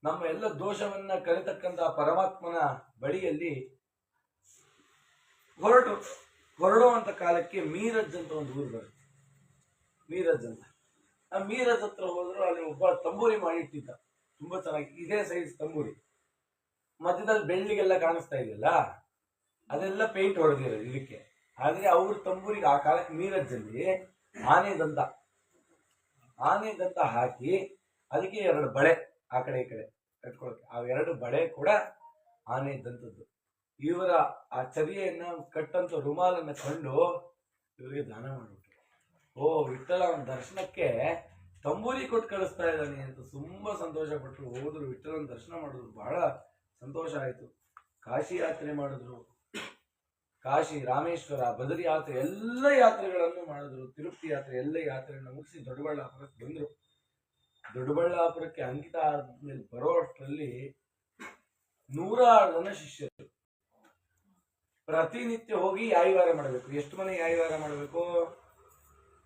ನಮ್ಮ ಎಲ್ಲ ದೋಷವನ್ನ ಕಲಿತಕ್ಕಂತ ಪರಮಾತ್ಮನ ಬಳಿಯಲ್ಲಿ ಹೊರಡುವಂತ ಕಾಲಕ್ಕೆ ಮೀರಜ್ ಅಂತ ಒಂದು ಊರು ಬರುತ್ತೆ. ಮೀರಜ್ ಅಂತ. ಆ ಮೀರಜ್ ಹತ್ರ ಹೋದ್ರು. ಅಲ್ಲಿ ಒಬ್ಬ ತಂಬೂರಿ ಮಾಡಿಟ್ಟಿದ್ದ, ತುಂಬಾ ಚೆನ್ನಾಗಿ, ಇದೇ ಸೈಜ್ ತಂಬೂರಿ. ಮಧ್ಯದಲ್ಲಿ ಬೆಳ್ಳಿಗೆಲ್ಲ ಕಾಣಿಸ್ತಾ ಇದೆಯಲ್ಲ, ಅದೆಲ್ಲ ಪೇಂಟ್ ಹೊಡೆದಿರೋದು ಇದಕ್ಕೆ. ಆದ್ರೆ ಅವ್ರ ತಂಬೂರಿಗೆ ಆ ಕಾಲಕ್ಕೆ ಮೀರಜ್ಜಲ್ಲಿ ಆನೆ ದಂತ ಹಾಕಿ ಅದಕ್ಕೆ 2 ಬಳೆ ಆ ಕಡೆ ಈ ಕಡೆ ಕಟ್ಕೊಳಕ್ಕೆ. ಆ 2 ಬಳೆ ಕೂಡ ಆನೆ ದಂತದ್ದು. ಇವರ ಆ ಚರ್ಯೆಯನ್ನ ಕಟ್ಟಂತ ರುಮಾಲನ್ನ ಕಂಡು ಇವರಿಗೆ ದಾನ ಮಾಡ್ಬಿಟ್ರು. ಓ, ವಿಠಲ ದರ್ಶನಕ್ಕೆ ತಂಬೂರಿ ಕೊಟ್ಟು ಕಳಿಸ್ತಾ ಇದ್ದಾನೆ ಅಂತ ತುಂಬಾ ಸಂತೋಷ ಪಟ್ರು. ಹೋದ್ರು, ವಿಠಲನ ದರ್ಶನ ಮಾಡಿದ್ರು. ಬಹಳ ಸಂತೋಷ ಆಯ್ತು. ಕಾಶಿ ಯಾತ್ರೆ ಮಾಡಿದ್ರು. ಕಾಶಿ, ರಾಮೇಶ್ವರ, ಬದರಿ ಯಾತ್ರೆ ಎಲ್ಲ ಯಾತ್ರೆಗಳನ್ನು ಮಾಡಿದ್ರು. ತಿರುಪತಿ ಯಾತ್ರೆ ಎಲ್ಲ ಯಾತ್ರೆಯನ್ನು ಮುಗಿಸಿ ದೊಡ್ಡಬಳ್ಳಾಪುರಕ್ಕೆ ಬಂದ್ರು. ದೊಡ್ಡಬಳ್ಳಾಪುರಕ್ಕೆ ಅಂಕಿತ ಆದ್ಮೇಲೆ ಬರೋ ಅಷ್ಟರಲ್ಲಿ 106 ಜನ ಶಿಷ್ಯರು. ಪ್ರತಿನಿತ್ಯ ಹೋಗಿ ಯಾಯಿವಾರ ಮಾಡಬೇಕು. ಎಷ್ಟು ಮನೆ ಯಾಯಿವಾರ ಮಾಡಬೇಕು?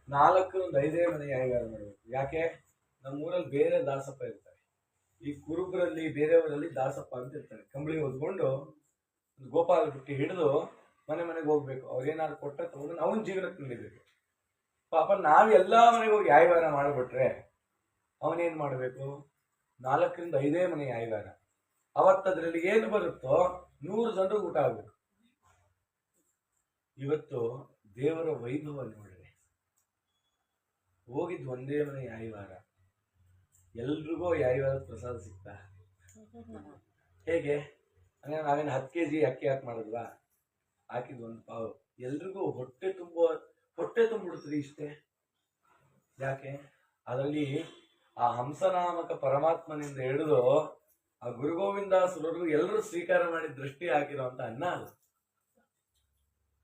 4-5 ಮನೆ ಯಾಯಿವಾರ ಮಾಡಬೇಕು. ಯಾಕೆ? ನಮ್ಮೂರಲ್ಲಿ ಬೇರೆ ದಾಸಪ್ಪ ಇರ್ತಾರೆ. ಈ ಕುರುಬರಲ್ಲಿ ಬೇರೆಯವರಲ್ಲಿ ದಾಸಪ್ಪ ಅಂತ ಇರ್ತಾರೆ. ಕಂಬಳಿ ಹೊದ್ಕೊಂಡು ಗೋಪಾಲ ಬುಟ್ಟಿ ಹಿಡಿದು ಮನೆಗೆ ಹೋಗ್ಬೇಕು. ಅವ್ರೇನಾದ್ರು ಕೊಟ್ಟರೆ ತಗೊಂಡು ಅವನ ಜೀವನಕ್ಕೆ ನಡಿಬೇಕು. ಪಾಪ ನಾವೆಲ್ಲಾ ಮನೆಗೆ ಹೋಗಿ ಯಾಯಿವಾರ ಮಾಡಿಬಿಟ್ರೆ ಅವನೇನ್ ಮಾಡಬೇಕು? 4-5 ಮನೆ ಯಾಯಿವಾರ. ಅವತ್ತದ್ರಲ್ಲಿ ಏನು ಬರುತ್ತೋ 100 ಜನರಿಗೆ ಊಟ ಆಗ್ಬೇಕು. ಇವತ್ತು ದೇವರ ವೈಭವ ನೋಡ್ರಿ. ಹೋಗಿದ್ದು ಒಂದೇ ಮನೆ ಯಾಯಿವಾರ, ಎಲ್ರಿಗೂ ಯಾಯಿವಾರ ಪ್ರಸಾದ ಸಿಗ್ತಾ? ಹೇಗೆ? ಅಂದ್ರೆ ನಾವೇನು 10 kg ಅಕ್ಕಿ ಹಾಕಿ ಮಾಡಿದ್ವಾ? ಹಾಕಿದ್ 1 ಪಾವು. ಎಲ್ರಿಗೂ ಹೊಟ್ಟೆ ತುಂಬಿಡ್ತೀರಿ ಇಷ್ಟೇ. ಯಾಕೆ? ಅದರಲ್ಲಿ ಆ ಹಂಸನಾಮಕ ಪರಮಾತ್ಮನಿಂದ ಹಿಡಿದು ಆ ಗುರುಗೋವಿಂದಾಸರವರೆಗೂ ಎಲ್ಲರೂ ಸ್ವೀಕಾರ ಮಾಡಿ ದೃಷ್ಟಿ ಹಾಕಿರುವಂತ ಅನ್ನ ಅದು.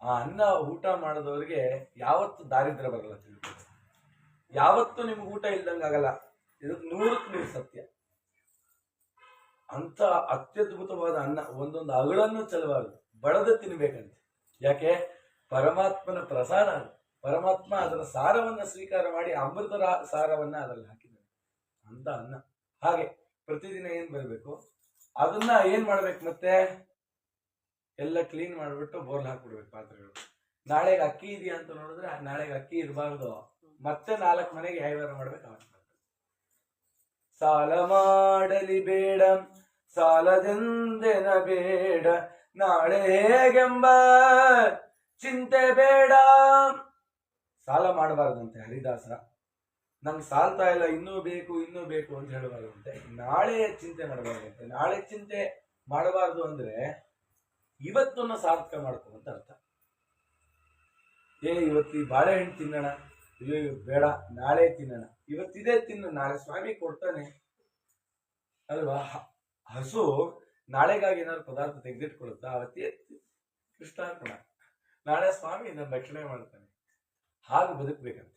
ಆ ಅನ್ನ ಊಟ ಮಾಡಿದವ್ರಿಗೆ ಯಾವತ್ತು ದಾರಿದ್ರ್ಯ ಬರಲ್ಲ. ಯಾವತ್ತು ನಿಮ್ಗೆ ಊಟ ಇಲ್ದಂಗಾಗಲ್ಲ. ಇದಕ್ಕೆ 100% ಸತ್ಯ. ಅಂತ ಅತ್ಯದ್ಭುತವಾದ ಅನ್ನ ಒಂದೊಂದು ಅಗಳನ್ನು ಚೆಲ್ಲಬಾರದು, ಬಳದ ತಿನ್ಬೇಕಂತೆ. ಯಾಕೆ? ಪರಮಾತ್ಮನ ಪ್ರಸಾದ. ಪರಮಾತ್ಮ ಅದರ ಸಾರವನ್ನ ಸ್ವೀಕಾರ ಮಾಡಿ ಅಮೃತ ಸಾರವನ್ನ ಅದರಲ್ಲಿ ಹಾಕಿದ್ದಾನೆ ಅಂತ ಅನ್ನ. ಹಾಗೆ ಪ್ರತಿದಿನ ಏನ್ ಬರಬೇಕು, ಅದನ್ನ ಏನ್ ಮಾಡ್ಬೇಕು? ಮತ್ತೆ ಎಲ್ಲ ಕ್ಲೀನ್ ಮಾಡ್ಬಿಟ್ಟು ಬೋರ್ಲ್ ಹಾಕ್ಬಿಡ್ಬೇಕು ಪಾತ್ರೆಗಳು. ನಾಳೆಗೆ ಅಕ್ಕಿ ಇದೆಯಾ ಅಂತ ನೋಡಿದ್ರೆ ನಾಳೆಗೆ ಅಕ್ಕಿ ಇರಬಾರ್ದು. ಮತ್ತೆ 4 ಮನೆಗೆ ಯಾಯಿವಾರ ಮಾಡ್ಬೇಕು. ಸಾಲ ಮಾಡಲಿ ಬೇಡ, ಸಾಲದೆಂದೆನ ಬೇಡ, ನಾಳೆ ಹೇಗೆಂಬ ಚಿಂತೆ ಬೇಡ. ಸಾಲ ಮಾಡಬಾರ್ದಂತೆ ಹರಿದಾಸ. ನಂಗೆ ಸಾಲ್ತಾ ಇಲ್ಲ, ಇನ್ನೂ ಬೇಕು ಅಂತ ಹೇಳಬಾರ್ದಂತೆ. ನಾಳೆ ಚಿಂತೆ ಮಾಡಬಾರ್ದಂತೆ. ನಾಳೆ ಚಿಂತೆ ಮಾಡಬಾರ್ದು ಅಂದ್ರೆ ಇವತ್ತನ್ನ ಸಾರ್ಥಕ ಮಾಡ್ಕೊ ಅಂತ ಅರ್ಥ. ಇವತ್ತು ಈ ಬಾಳೆಹಣ್ಣು ತಿನ್ನೋಣ, ಇಲ್ಲ ಬೇಡ ನಾಳೆ ತಿನ್ನೋಣ. ಇವತ್ತಿದೆ ತಿನ್ನು, ನಾಳೆ ಸ್ವಾಮಿ ಕೊಡ್ತಾನೆ ಅಲ್ವಾ. ಹಸು ನಾಳೆಗಾಗಿ ಏನಾದ್ರು ಪದಾರ್ಥ ತೆಗೆದಿಟ್ಕೊಳುತ್ತಾ? ಅವತ್ತೇ ಕೃಷ್ಣಾರ್ಪಣ, ನಾಳೆ ಸ್ವಾಮಿ ನನ್ನ ರಕ್ಷಣೆ ಮಾಡ್ತಾನೆ. ಹಾಗೆ ಬದುಕ್ಬೇಕಂತೆ.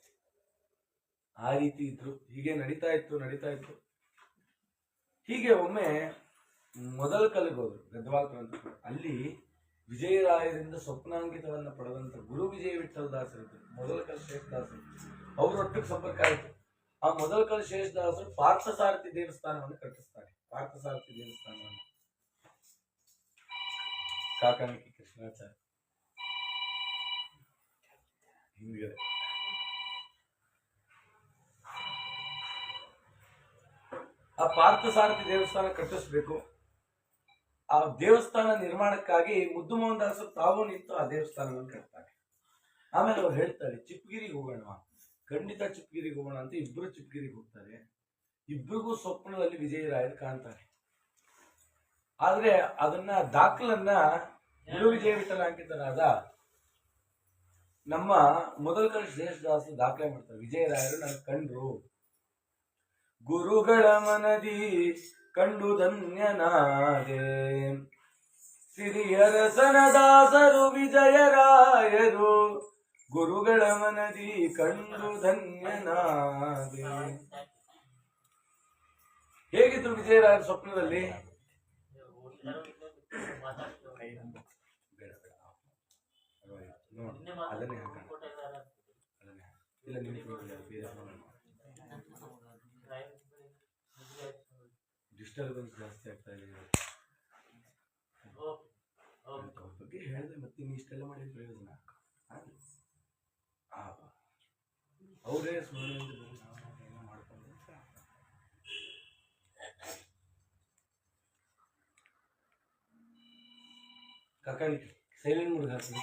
ಆ ರೀತಿ ಇದ್ರು. ಹೀಗೆ ನಡೀತಾ ಇತ್ತು. ಹೀಗೆ ಒಮ್ಮೆ ಮೊದಲ ಕಲ್ಲಿಗೆ ಹೋದ್ರು ಗದ್ವಾಲ್ಕರಂತ. ಅಲ್ಲಿ ವಿಜಯರಾಯರಿಂದ ಸ್ವಪ್ನಾಂಕಿತವನ್ನ ಪಡೆದಂತ ಗುರು ವಿಜಯ ವಿಠಲ ದಾಸರಿದ್ರು. ಮೊದಲ ಕಲ್ ಶೇಷದಾಸರು ಅವರೊಟ್ಟಿಗೆ ಸಂಪರ್ಕ ಆಯಿತು. ಆ ಮೊದಲ ಕಲ್ ಶೇಷದಾಸರು ಪಾರ್ಥಸಾರಥಿ ದೇವಸ್ಥಾನವನ್ನು ಕಟ್ಟಿಸ್ತಾರೆ. ಪಾರ್ಥಸಾರಥಿ ದೇವಸ್ಥಾನವನ್ನು ಕಾಕಾಣಿಕೆ ಕೃಷ್ಣಾಚಾರ್ಯ ಹಿಂಗೆ ಆ ಪಾರ್ಥಸಾರಥಿ ದೇವಸ್ಥಾನ ಕಟ್ಟಿಸ್ಬೇಕು. ಆ ದೇವಸ್ಥಾನ ನಿರ್ಮಾಣಕ್ಕಾಗಿ ಮುದ್ದು ಮೋಹನ್ ದಾಸರು ತಾವು ನಿಂತು ಆ ದೇವಸ್ಥಾನವನ್ನು ಕಟ್ತಾರೆ. ಆಮೇಲೆ ಅವ್ರು ಹೇಳ್ತಾರೆ, ಚಿಪ್ಪಗಿರಿಗೆ ಹೋಗೋಣ, ಖಂಡಿತ ಚಿಪ್ಪಗಿರಿಗೆ ಹೋಗೋಣ ಅಂತ. ಇಬ್ರು ಚಿಪ್ಪಗಿರಿಗೆ ಹೋಗ್ತಾರೆ. ಇಬ್ರಿಗೂ ಸ್ವಪ್ನದಲ್ಲಿ ವಿಜಯರಾಯರು ಕಾಣ್ತಾರೆ. ಆದ್ರೆ ಅದನ್ನ ದಾಖಲನ್ನ ಗುರು ವಿಜಯ ವಿಠಲ ಅಂಕಿತರಾದ ನಮ್ಮ ಮೊದಲ ಕಲ್ ಶೇಷದಾಸರು ದಾಖಲೆ ಮಾಡ್ತಾರೆ. ವಿಜಯರಾಯರು ನನ್ನ ಕಂಡ್ರು, ಗುರುಗಳ ಮನದಿ ಕಂಡು ಧನ್ಯನಾದೆ, ಸಿರಿಯರಸನ ದಾಸರು ವಿಜಯರಾಯರು, ಗುರುಗಳ ಮನದಿ ಕಂಡು ಧನ್ಯನಾದೆ. ಹೇಗಿದ್ರು ವಿಜಯರಾಯರ ಸ್ವಪ್ನದಲ್ಲಿ? ಅದನ್ನೇ ಇಲ್ಲ, ಡಿಸ್ಟರ್ಬೆನ್ಸ್ ಜಾಸ್ತಿ ಆಗ್ತಾ ಇದೆ. ಅವ್ರ ಬಗ್ಗೆ ಹೇಳಿದ್ರೆ ಮತ್ತೆ ನೀವು ಇಷ್ಟೆಲ್ಲ ಮಾಡಿದ ಪ್ರಯೋಜನ. ಅವರೇ ಸುಮ್ಮನೆ ಮಾಡ್ಕೊಂಡು ಕಾಕಾಣಿಕೆ ಸೈಲೆಂಟ್ ಮುರುಗ ಹಾಕಿ.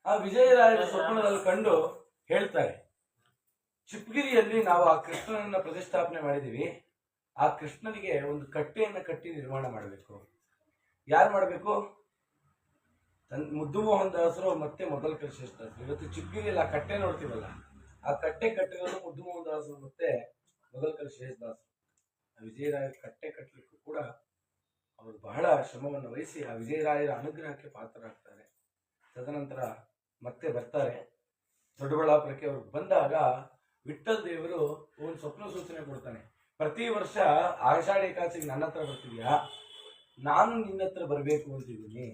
ಆ ವಿಜಯರಾಯರ ಸ್ವಪ್ನದಲ್ಲಿ ಕಂಡು ಹೇಳ್ತಾರೆ, ಚಿಪ್ಪಗಿರಿಯಲ್ಲಿ ನಾವು ಆ ಕೃಷ್ಣನನ್ನ ಪ್ರತಿಷ್ಠಾಪನೆ ಮಾಡಿದೀವಿ. ಆ ಕೃಷ್ಣನಿಗೆ ಒಂದು ಕಟ್ಟೆಯನ್ನ ಕಟ್ಟಿ ನಿರ್ಮಾಣ ಮಾಡಬೇಕು. ಯಾರು ಮಾಡಬೇಕು? ಮುದ್ದು ಮೋಹನ್ ದಾಸರು ಮತ್ತೆ ಮೊದಲ ಕಲ್ ಶೇಷದಾಸರು. ಇವತ್ತು ಚಿಪ್ಪಗಿರಿಯಲ್ಲಿ ಆ ಕಟ್ಟೆ ನೋಡ್ತೀವಲ್ಲ, ಆ ಕಟ್ಟೆ ಕಟ್ಟಿರೋದು ಮುದ್ದು ಮೋಹನ್ ದಾಸರು ಮತ್ತೆ ಮೊದಲ ಕಲ್ ಶೇಷದಾಸರು. ವಿಜಯರಾಯರ ಕಟ್ಟೆ ಕಟ್ಟಲಿಕ್ಕೂ ಕೂಡ ಅವರು ಬಹಳ ಶ್ರಮವನ್ನು ವಹಿಸಿ ಆ ವಿಜಯರಾಯರ ಅನುಗ್ರಹಕ್ಕೆ ಪಾತ್ರರಾಗ್ತಾರೆ. ತದನಂತರ ಮತ್ತೆ ಬರ್ತಾರೆ ದೊಡ್ಡಬಳ್ಳಾಪುರಕ್ಕೆ. ಅವರು ಬಂದಾಗ ವಿಠಲ್ ದೇವರು ಒಂದು ಸ್ವಪ್ನ ಸೂಚನೆ ಕೊಡ್ತಾನೆ. ಪ್ರತಿ ವರ್ಷ ಆಷಾಢ ಏಕಾದಶಿಗೆ ನನ್ನ ಹತ್ರ ಬರ್ತಿದ್ಯಾ, ನಾನು ನಿನ್ನ ಹತ್ರ ಬರಬೇಕು ಅಂತಿದ್ದೀನಿ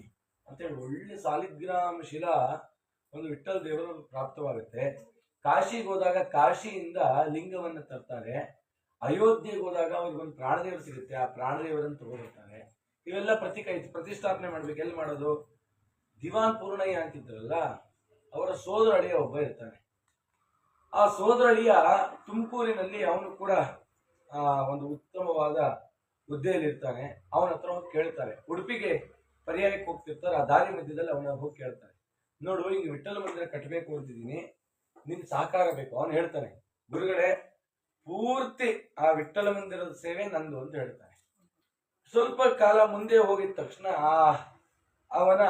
ಅಂತೇಳಿ ಒಳ್ಳೆ ಸಾಲಿಗ್ರಾಮ ಶಿಲಾ ಒಂದು ವಿಠಲ್ ದೇವರು ಪ್ರಾಪ್ತವಾಗುತ್ತೆ. ಕಾಶಿಗೆ ಹೋದಾಗ ಕಾಶಿಯಿಂದ ಲಿಂಗವನ್ನು ತರ್ತಾರೆ. ಅಯೋಧ್ಯೆಗೆ ಹೋದಾಗ ಅವ್ರಿಗೊಂದು ಪ್ರಾಣದೇವರು ಸಿಗುತ್ತೆ, ಆ ಪ್ರಾಣದೇವರನ್ನು ತಗೊಳ್ತಾರೆ. ಇವೆಲ್ಲ ಪ್ರತಿಷ್ಠಾಪನೆ ಮಾಡ್ಬೇಕು. ಎಲ್ಲಿ ಮಾಡೋದು? ದಿವಾನ್ ಪೂರ್ಣಯ್ಯ ಅಂತಿದ್ರಲ್ಲ, ಅವರ ಸೋದರ ಅಳಿಯ ಒಬ್ಬ ಇರ್ತಾನೆ. ಆ ಸೋದರ ಅಳಿಯ ತುಮಕೂರಿನಲ್ಲಿ ಅವನು ಕೂಡ ಒಂದು ಉತ್ತಮವಾದ ಹುದ್ದೆಯಲ್ಲಿ ಇರ್ತಾನೆ. ಅವನ ಹತ್ರ ಹೋಗಿ ಕೇಳ್ತಾರೆ. ಉಡುಪಿಗೆ ಪರ್ಯಾಯಕ್ಕೆ ಹೋಗ್ತಿರ್ತಾರೆ. ಆ ದಾರಿ ಮಧ್ಯದಲ್ಲಿ ಅವನ ಹೋಗಿ ಕೇಳ್ತಾರೆ, ನೋಡು ಹಿಂಗೆ ವಿಠಲ ಮಂದಿರ ಕಟ್ಟಬೇಕು ಅಂತಿದ್ದೀನಿ, ನಿನ್ ಸಹಕಾರ ಬೇಕು. ಅವನು ಹೇಳ್ತಾನೆ, ಗುರುಗಳೇ ಪೂರ್ತಿ ಆ ವಿಠಲ ಮಂದಿರದ ಸೇವೆ ನಂದು ಅಂತ ಹೇಳ್ತಾನೆ. ಸ್ವಲ್ಪ ಕಾಲ ಮುಂದೆ ಹೋಗಿದ ತಕ್ಷಣ ಅವನ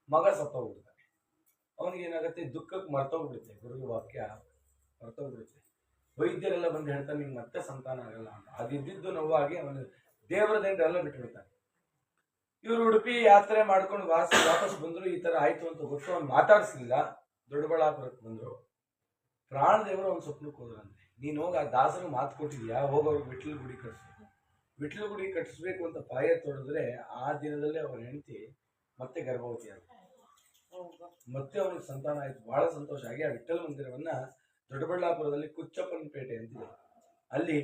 ಮಗ ಸತ್ತೋಗ್ಬಿಡ್ತಾನೆ. ಅವನಿಗೆ ಏನಾಗುತ್ತೆ, ದುಃಖಕ್ಕೆ ಮರ್ತೋಗ್ಬಿಡುತ್ತೆ, ಗುರುಗಳ ವಾಕ್ಯ ಮರ್ತೋಗ್ಬಿಡುತ್ತೆ. ವೈದ್ಯರೆಲ್ಲ ಬಂದು ಹೇಳ್ತಾನೆ, ನಿಂಗೆ ಮತ್ತೆ ಸಂತಾನ ಆಗಲ್ಲ ಅಂತ. ಅದಿದ್ದು ನೋವಾಗಿ ಅವನು ದೇವರ ಎಲ್ಲ ಬಿಟ್ಬಿಡ್ತಾನೆ. ಇವರು ಉಡುಪಿ ಯಾತ್ರೆ ಮಾಡ್ಕೊಂಡು ವಾಪಸ್ ಬಂದ್ರು. ಈ ತರ ಆಯ್ತು ಅಂತ ಗೊತ್ತು. ಅವ್ನು ಮಾತಾಡಿಸ್ಲಿಲ್ಲ. ದೊಡ್ಡಬಳ್ಳಾಪುರಕ್ಕೆ ಬಂದ್ರು. ಪ್ರಾಣದೇವರು ಅವ್ನು ಸ್ವಪ್ನಕ್ಕೆ ಹೋದ್ರಂತೆ, ನೀನು ಹೋಗಿ ಆ ದಾಸರು ಮಾತು ಕೊಟ್ಟಿದ್ಯಾ, ಹೋಗೋರು ವಿಠಲ ಗುಡಿ ಕಟ್ಸು. ವಿಠಲ ಗುಡಿ ಕಟ್ಟಿಸ್ಬೇಕು ಅಂತ ಪಾಯ ತೊಡಿದ್ರೆ ಆ ದಿನದಲ್ಲೇ ಅವರ ಹೆಂಡತಿ ಮತ್ತೆ ಗರ್ಭವತಿ ಆಯ್ತು. ಮತ್ತೆ ಅವನಿಗೆ ಸಂತಾನ ಆಯ್ತು. ಬಹಳ ಸಂತೋಷ ಆಗಿ ಆ ವಿಠಲ ಮಂದಿರವನ್ನ ದೊಡ್ಡಬಳ್ಳಾಪುರದಲ್ಲಿ ಕುಚ್ಚಪ್ಪನಪೇಟೆ ಅಂತಿದೆ, ಅಲ್ಲಿ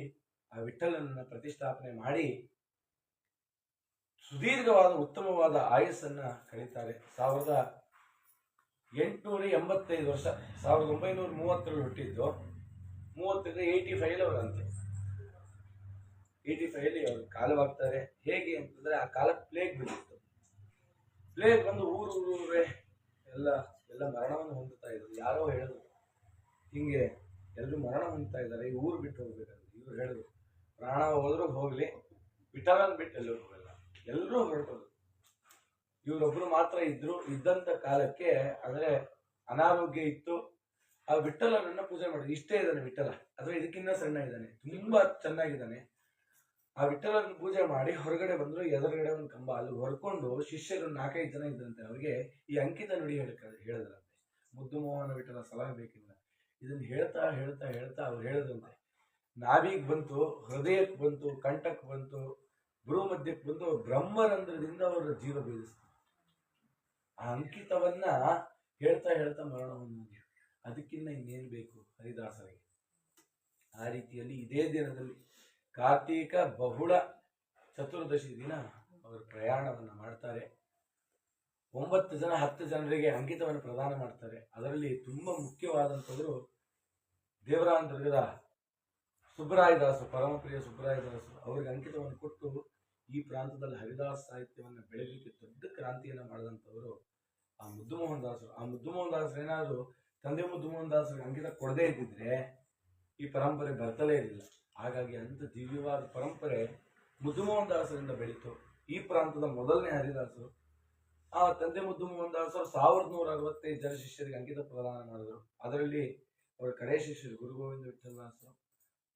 ಆ ವಿಠಲನನ್ನ ಪ್ರತಿಷ್ಠಾಪನೆ ಮಾಡಿ ಸುದೀರ್ಘವಾದ ಉತ್ತಮವಾದ ಆಯಸ್ಸನ್ನ ಕಳೀತಾರೆ. 885 ವರ್ಷ, 1930 ಹುಟ್ಟಿದ್ದು. 85 ಅವರಂತೆ. 85 ಅವರು ಕಾಲವಾಗ್ತಾರೆ. ಹೇಗೆ ಅಂತಂದ್ರೆ ಆ ಕಾಲ ಪ್ಲೇಗ್ ಬಂದಿತ್ತು. ಪ್ಲೇಗ್ ಬಂದು ಊರೇ ಎಲ್ಲ ಎಲ್ಲ ಮರಣವನ್ನು ಹೊಂದುತ್ತಾ ಇದ್ರು. ಯಾರೋ ಹೇಳಿದ್ರು ಹಿಂಗೆ ಎಲ್ಲರೂ ಮರಣ ಹೊಂದ್ತಾ ಇದ್ದಾರೆ, ಈ ಊರು ಬಿಟ್ಟು ಹೋಗ್ಬೇಕಂತ. ಇವ್ರು ಹೇಳಿದ್ರು ಪ್ರಾಣ ಹೋದ್ರು ಹೋಗ್ಲಿ, ವಿಠಲನ್ ಬಿಟ್ಟು ಎಲ್ಲರೂ ಹೋಗಲ್ಲ, ಎಲ್ಲರೂ ಹೊರಟೋದು. ಇವರೊಬ್ರು ಮಾತ್ರ ಇದ್ದಂತ ಕಾಲಕ್ಕೆ ಅಂದ್ರೆ ಅನಾರೋಗ್ಯ ಇತ್ತು. ಆ ವಿಠಲನನ್ನ ಪೂಜೆ ಮಾಡಿದ್ರು. ಇಷ್ಟೇ ಇದ್ದಾನೆ ವಿಠಲ, ಆದ್ರೆ ಇದಕ್ಕಿಂತ ಸಣ್ಣ ಇದ್ದಾನೆ, ತುಂಬಾ ಚೆನ್ನಾಗಿದ್ದಾನೆ. ಆ ವಿಠಲನ ಪೂಜೆ ಮಾಡಿ ಹೊರಗಡೆ ಬಂದ್ರು. ಎದುರುಗಡೆ ಒಂದು ಕಂಬ, ಅಲ್ಲಿ ಹೊರ್ಕೊಂಡು ಶಿಷ್ಯರು 4-5 ಜನ ಇದ್ದಂತೆ. ಅವ್ರಿಗೆ ಈ ಅಂಕಿತ ನುಡಿ ಹೇಳಿದ್ರಂತೆ. ಮುದ್ದು ಮೋಹನ ವಿಠಲ ಸಲಹೆ ಬೇಕಿಲ್ಲ. ಇದನ್ನ ಹೇಳ್ತಾ ಹೇಳ್ತಾ ಹೇಳ್ತಾ ಅವ್ರು ಹೇಳಿದ್ರಂತೆ, ನಾಭಿಗ್ ಬಂತು, ಹೃದಯಕ್ಕೆ ಬಂತು, ಕಂಠಕ್ಕೆ ಬಂತು, ಭ್ರೂ ಮಧ್ಯಕ್ಕೆ ಬಂತು, ಬ್ರಹ್ಮರಂಧ್ರದಿಂದ ಅವರ ಜೀವ ಬೀಳಿಸ್ತು. ಆ ಅಂಕಿತವನ್ನ ಹೇಳ್ತಾ ಹೇಳ್ತಾ ಮರಣ ಹೊಂದಿದ್ರು. ಅದಕ್ಕಿಂತ ಇನ್ನೇನು ಬೇಕು ಹರಿದಾಸರಿಗೆ? ಆ ರೀತಿಯಲ್ಲಿ ಇದೇ ದಿನದಲ್ಲಿ ಕಾರ್ತೀಕ ಬಹುಳ ಚತುರ್ದಶಿ ದಿನ ಅವರು ಪ್ರಯಾಣವನ್ನ ಮಾಡ್ತಾರೆ. 9 ಜನ 10 ಜನರಿಗೆ ಅಂಕಿತವನ್ನು ಪ್ರದಾನ ಮಾಡ್ತಾರೆ. ಅದರಲ್ಲಿ ತುಂಬಾ ಮುಖ್ಯವಾದಂಥವರು ದೇವರಾಂತರ್ಗದ ಸುಬ್ಬರಾಯದಾಸು, ಪರಮಪ್ರಿಯ ಸುಬ್ಬರಾಯದಾಸು. ಅವರಿಗೆ ಅಂಕಿತವನ್ನು ಕೊಟ್ಟು ಈ ಪ್ರಾಂತದಲ್ಲಿ ಹರಿದಾಸ ಸಾಹಿತ್ಯವನ್ನು ಬೆಳೆಯಲಿಕ್ಕೆ ದೊಡ್ಡ ಕ್ರಾಂತಿಯನ್ನು ಮಾಡಿದಂಥವರು ಆ ಮುದ್ದುಮೋಹನ್ ದಾಸರು. ಆ ಮುದ್ದುಮೋಹನ್ ದಾಸರು ಏನಾದ್ರು ತಂದೆ ಮುದ್ದುಮೋಹನ್ ದಾಸರಿಗೆ ಅಂಕಿತ ಕೊಡದೇ ಇದ್ದಿದ್ರೆ ಈ ಪರಂಪರೆ ಬರ್ತಲೇ ಇರಲಿಲ್ಲ. ಹಾಗಾಗಿ ಅಂತ ದಿವ್ಯವಾದ ಪರಂಪರೆ ಮುದ್ದುಮೋಹನ್ ದಾಸರಿಂದ ಬೆಳೀತು. ಈ ಪ್ರಾಂತದ ಮೊದಲನೇ ಹರಿದಾಸರು. ಆ ತಂದೆ ಮುದ್ದುಮೋಹನ್ ದಾಸರು 1165 ಜನ ಶಿಷ್ಯರಿಗೆ ಅಂಕಿತ ಪ್ರದಾನ ಮಾಡಿದ್ರು. ಅದರಲ್ಲಿ ಅವರ ಕಡೆ ಶಿಷ್ಯರು ಗುರುಗೋವಿಂದ ವಿಠಲ ದಾಸರು.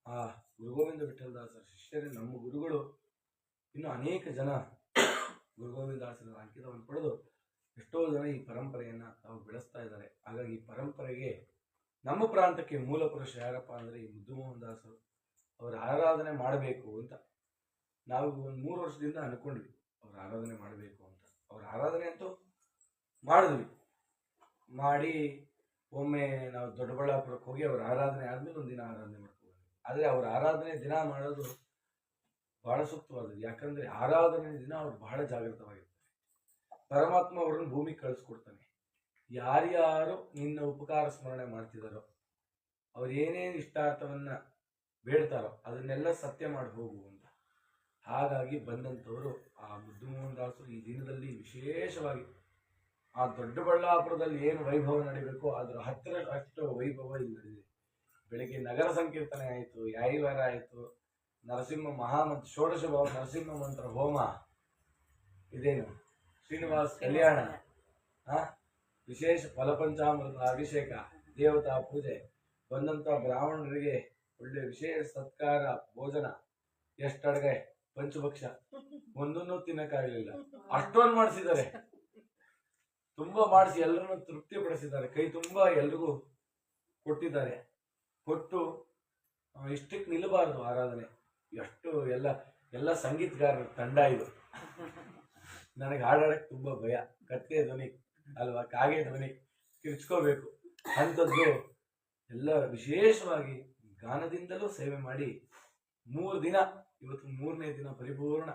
ಆ ಗುರುಗೋವಿಂದ ವಿಠಲ ದಾಸರ ಶಿಷ್ಯರೇ ನಮ್ಮ ಗುರುಗಳು. ಇನ್ನು ಅನೇಕ ಜನ ಗುರುಗೋವಿಂದ ದಾಸರ ಅಂಕಿತವನ್ನು ಪಡೆದು ಎಷ್ಟೋ ಜನ ಈ ಪರಂಪರೆಯನ್ನ ತಾವು ಬೆಳೆಸ್ತಾ ಇದ್ದಾರೆ. ಹಾಗಾಗಿ ಈ ಪರಂಪರೆಗೆ ನಮ್ಮ ಪ್ರಾಂತಕ್ಕೆ ಮೂಲ ಪುರುಷ ಯಾರಪ್ಪ ಅಂದ್ರೆ ಈ ಮುದ್ದುಮೋಹನ್ ದಾಸರು. ಅವರ ಆರಾಧನೆ ಮಾಡಬೇಕು ಅಂತ ನಾವು ಒಂದು 3 ವರ್ಷದಿಂದ ಅನ್ಕೊಂಡ್ವಿ, ಅವ್ರ ಆರಾಧನೆ ಮಾಡಬೇಕು ಅಂತ. ಅವ್ರ ಆರಾಧನೆ ಅಂತೂ ಮಾಡಿದ್ವಿ. ಮಾಡಿ ಒಮ್ಮೆ ನಾವು ದೊಡ್ಡಬಳ್ಳಾಪುರಕ್ಕೆ ಹೋಗಿ ಅವ್ರ ಆರಾಧನೆ ಆದ್ಮೇಲೆ ಒಂದಿನ ಆರಾಧನೆ ಮಾಡ್ಕೊಂಡು, ಆದ್ರೆ ಅವ್ರ ಆರಾಧನೆ ದಿನ ಮಾಡೋದು ಬಹಳ ಸೂಕ್ತವಾದದ್ದು. ಯಾಕಂದ್ರೆ ಆರಾಧನೆ ದಿನ ಅವ್ರು ಬಹಳ ಜಾಗೃತವಾಗಿರ್ತಾರೆ. ಪರಮಾತ್ಮ ಅವ್ರನ್ನ ಭೂಮಿಗೆ ಕಳಿಸ್ಕೊಡ್ತಾನೆ. ಯಾರ್ಯಾರು ನಿನ್ನ ಉಪಕಾರ ಸ್ಮರಣೆ ಮಾಡ್ತಿದಾರೋ, ಅವ್ರು ಏನೇನು ಇಷ್ಟಾರ್ಥವನ್ನ ಬೇಡ್ತಾರೋ ಅದನ್ನೆಲ್ಲ ಸತ್ಯ ಮಾಡಿ ಹೋಗು ಅಂತ. ಹಾಗಾಗಿ ಬಂದಂಥವರು ಆ ಮುದ್ದುಮೋಹನ್ ದಾಸರು ಈ ದಿನದಲ್ಲಿ ವಿಶೇಷವಾಗಿ ಆ ದೊಡ್ಡಬಳ್ಳಾಪುರದಲ್ಲಿ ಏನು ವೈಭವ ನಡೀಬೇಕು ಅದರ 10ರಷ್ಟು ವೈಭವ ಇಲ್ಲಿ ನಡೆದಿದೆ. ಬೆಳಿಗ್ಗೆ ನಗರ ಸಂಕೀರ್ತನೆ ಆಯಿತು, ಯಾಯಿವಾರ ಆಯಿತು, ನರಸಿಂಹ ಮಹಾಮಂತ್ರ ಷೋಡಶ ನರಸಿಂಹ ಮಂತ್ರ ಹೋಮ, ಇದೇನು ಶ್ರೀನಿವಾಸ ಕಲ್ಯಾಣ, ವಿಶೇಷ ಫಲಪಂಚಾಮೃತ ಅಭಿಷೇಕ, ದೇವತಾ ಪೂಜೆ, ಬಂದಂತ ಬ್ರಾಹ್ಮಣರಿಗೆ ಒಳ್ಳೆ ವಿಶೇಷ ಸತ್ಕಾರ, ಭೋಜನ, ಎಷ್ಟಡ್ಗೆ ಪಂಚಭಕ್ಷ, ಒಂದನ್ನು ತಿನ್ನಕ್ಕಾಗಲಿಲ್ಲ, ಅಷ್ಟೊಂದು ಮಾಡಿಸಿದ್ದಾರೆ. ತುಂಬಾ ಮಾಡಿಸಿ ಎಲ್ಲರನ್ನು ತೃಪ್ತಿ ಪಡಿಸಿದ್ದಾರೆ. ಕೈ ತುಂಬಾ ಎಲ್ರಿಗೂ ಕೊಟ್ಟಿದ್ದಾರೆ. ಕೊಟ್ಟು ಇಷ್ಟಕ್ಕೆ ನಿಲ್ಲಬಾರದು ಆರಾಧನೆ. ಎಷ್ಟು ಎಲ್ಲ ಸಂಗೀತಗಾರರ ತಂಡ ಇದು. ನನಗೆ ಹಾಡಾಡಕ್ಕೆ ತುಂಬಾ ಭಯ. ಕತ್ತೆ ಧ್ವನಿ ಅಲ್ವಾ, ಕಾಗೆ ಧ್ವನಿ ಕಿರ್ಚ್ಕೋಬೇಕು ಅಂಥದ್ದು ಎಲ್ಲ ವಿಶೇಷವಾಗಿ ಗಾನದಿಂದಲೂ ಸೇವೆ ಮಾಡಿ 3 ದಿನ, ಇವತ್ತು 3ನೇ ದಿನ ಪರಿಪೂರ್ಣ.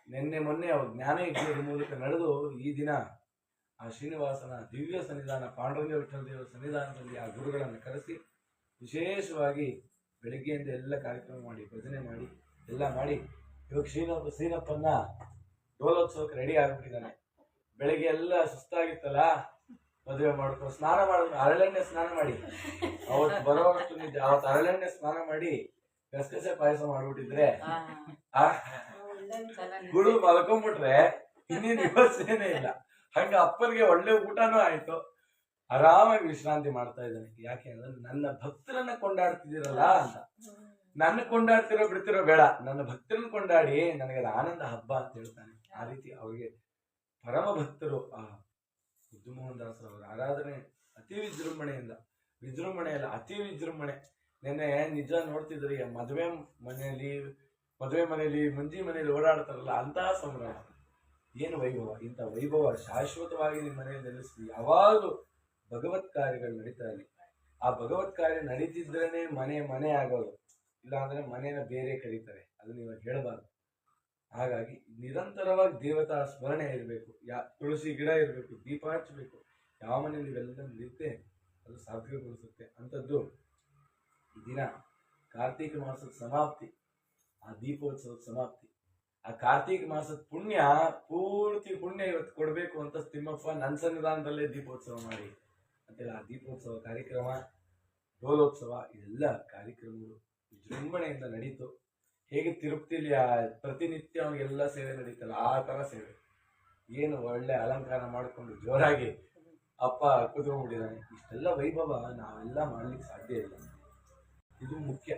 ನಿನ್ನೆ ಮೊನ್ನೆ ಅವ್ರ ಜ್ಞಾನ ಯಜ್ಞದ ಮೂಲಕ ನಡೆದು ಈ ದಿನ ಆ ಶ್ರೀನಿವಾಸನ ದಿವ್ಯ ಸನ್ನಿಧಾನ, ಪಾಂಡುರಂಗ ವಿಠಲ ದೇವರ ಸನ್ನಿಧಾನದಲ್ಲಿ ಆ ಗುರುಗಳನ್ನು ಕರೆಸಿ ವಿಶೇಷವಾಗಿ ಬೆಳಿಗ್ಗೆಯಿಂದ ಎಲ್ಲ ಕಾರ್ಯಕ್ರಮ ಮಾಡಿ, ಭಜನೆ ಮಾಡಿ ಎಲ್ಲ ಮಾಡಿ, ಇವಾಗ ಶ್ರೀನಪ್ಪನ್ನ ಡೋಲೋತ್ಸವಕ್ಕೆ ರೆಡಿ ಆಗ್ಬಿಟ್ಟಿದ್ದಾನೆ. ಬೆಳಿಗ್ಗೆ ಎಲ್ಲ ಸುಸ್ತಾಗಿತ್ತಲ್ಲ, ಮದುವೆ ಮಾಡ್ಕೊ ಸ್ನಾನ ಮಾಡಿದ್ರು, ಹರಳೆಣ್ಣೆ ಸ್ನಾನ ಮಾಡಿ ಅವತ್ತು ಬರೋವಷ್ಟು ನಿದ್ದೆ. ಅವತ್ತು ಹರಳೆಣ್ಣೆ ಸ್ನಾನ ಮಾಡಿ ಗಸಗಸೆ ಪಾಯಸ ಮಾಡ್ಬಿಟ್ಟಿದ್ರೆ ಗುಡು ಮಲ್ಕೊಂಡ್ಬಿಟ್ರೆ ಇನ್ನೇನು ಯೋಚನೆ ಇಲ್ಲ. ಹಂಗ ಅಪ್ಪನಿಗೆ ಒಳ್ಳೆ ಊಟನೂ ಆಯ್ತು, ಆರಾಮಾಗಿ ವಿಶ್ರಾಂತಿ ಮಾಡ್ತಾ ಇದ್ದಾನೆ. ಯಾಕೆ ಅಂದ್ರೆ ನನ್ನ ಭಕ್ತರನ್ನ ಕೊಂಡಾಡ್ತಿದ್ದೀರಲ್ಲ ಅಂತ. ನನ್ನ ಕೊಂಡಾಡ್ತಿರೋ ಬಿಡ್ತಿರೋ ಬೇಡ, ನನ್ನ ಭಕ್ತರನ್ನ ಕೊಂಡಾಡಿ ನನಗೆ ಅದು ಆನಂದ ಹಬ್ಬ ಅಂತ ಹೇಳ್ತಾನೆ. ಆ ರೀತಿ ಅವ್ರಿಗೆ ಪರಮ ಭಕ್ತರು ಆ ಮುದ್ದುಮೋಹನ್ ದಾಸರು. ಅವರ ಆರಾಧನೆ ಅತಿ ವಿಜೃಂಭಣೆಯಿಂದ, ವಿಜೃಂಭಣೆ ಅಲ್ಲ ಅತಿ ವಿಜೃಂಭಣೆ. ನೆನ್ನೆ ನಿಜ ನೋಡ್ತಿದ್ರಿ, ಮದುವೆ ಮನೆಯಲ್ಲಿ ಮುಂಜಿ ಮನೆಯಲ್ಲಿ ಓಡಾಡ್ತಾರಲ್ಲ ಅಂತಹ ಸಂಭ್ರಮ. ಏನು ವೈಭವ! ಇಂಥ ವೈಭವ ಶಾಶ್ವತವಾಗಿ ನಿಮ್ಮ ಮನೆಯಲ್ಲಿ ನೆಲೆಸ್ತೀವಿ. ಯಾವಾಗಲೂ ಭಗವತ್ ಕಾರ್ಯಗಳು ನಡೀತಾ ಇರಲಿ. ಆ ಭಗವತ್ ಕಾರ್ಯ ನಡೀತಿದ್ರೇನೆ ಮನೆ ಆಗೋದು. ಇಲ್ಲ ಅಂದ್ರೆ ಮನೇನ ಬೇರೆ ಕರೀತಾರೆ, ಅದನ್ನ ಇವಾಗ ಹೇಳಬಾರ್ದು. ಹಾಗಾಗಿ ನಿರಂತರವಾಗಿ ದೇವತಾ ಸ್ಮರಣೆ ಇರಬೇಕು. ತುಳಸಿ ಗಿಡ ಇರಬೇಕು, ದೀಪ ಹಚ್ಚಬೇಕು, ಯಾವ ಮನೆಯಲ್ಲಿ ಇವೆಲ್ಲ ನಡೆಯುತ್ತೆ ಅದು ಸಾರ್ಥಕಗೊಳಿಸುತ್ತೆ ಅಂಥದ್ದು ಈ ದಿನ ಕಾರ್ತೀಕ ಮಾಸದ ಸಮಾಪ್ತಿ, ಆ ದೀಪೋತ್ಸವದ ಸಮಾಪ್ತಿ. ಆ ಕಾರ್ತೀಕ ಮಾಸದ ಪುಣ್ಯ ಪೂರ್ತಿ ಪುಣ್ಯ ಇವತ್ತು ಕೊಡಬೇಕು ಅಂತ ತಿಮ್ಮಪ್ಪ ನನ್ನ ಸನ್ನಿಧಾನದಲ್ಲೇ ದೀಪೋತ್ಸವ ಮಾಡಿ ಅಂತೇಳಿ ಆ ದೀಪೋತ್ಸವ ಕಾರ್ಯಕ್ರಮ, ಡೋಲೋತ್ಸವ, ಇದೆಲ್ಲ ಕಾರ್ಯಕ್ರಮಗಳು ವಿಜೃಂಭಣೆಯಿಂದ ನಡೀತು. ಹೇಗೆ ತಿರುಪತಿಲಿ ಪ್ರತಿನಿತ್ಯ ಅವನಿಗೆಲ್ಲ ಸೇವೆ ನಡೀತಲ್ಲ ಆ ಥರ ಸೇವೆ. ಏನು ಒಳ್ಳೆ ಅಲಂಕಾರ ಮಾಡಿಕೊಂಡು ಜೋರಾಗಿ ಅಪ್ಪ ಕೂತ್ಕೊಂಡ್ಬಿಟ್ಟಿದ್ದಾನೆ. ಇಷ್ಟೆಲ್ಲ ವೈಭವ ನಾವೆಲ್ಲ ಮಾಡ್ಲಿಕ್ಕೆ ಸಾಧ್ಯ ಇಲ್ಲ. ಇದು ಮುಖ್ಯ.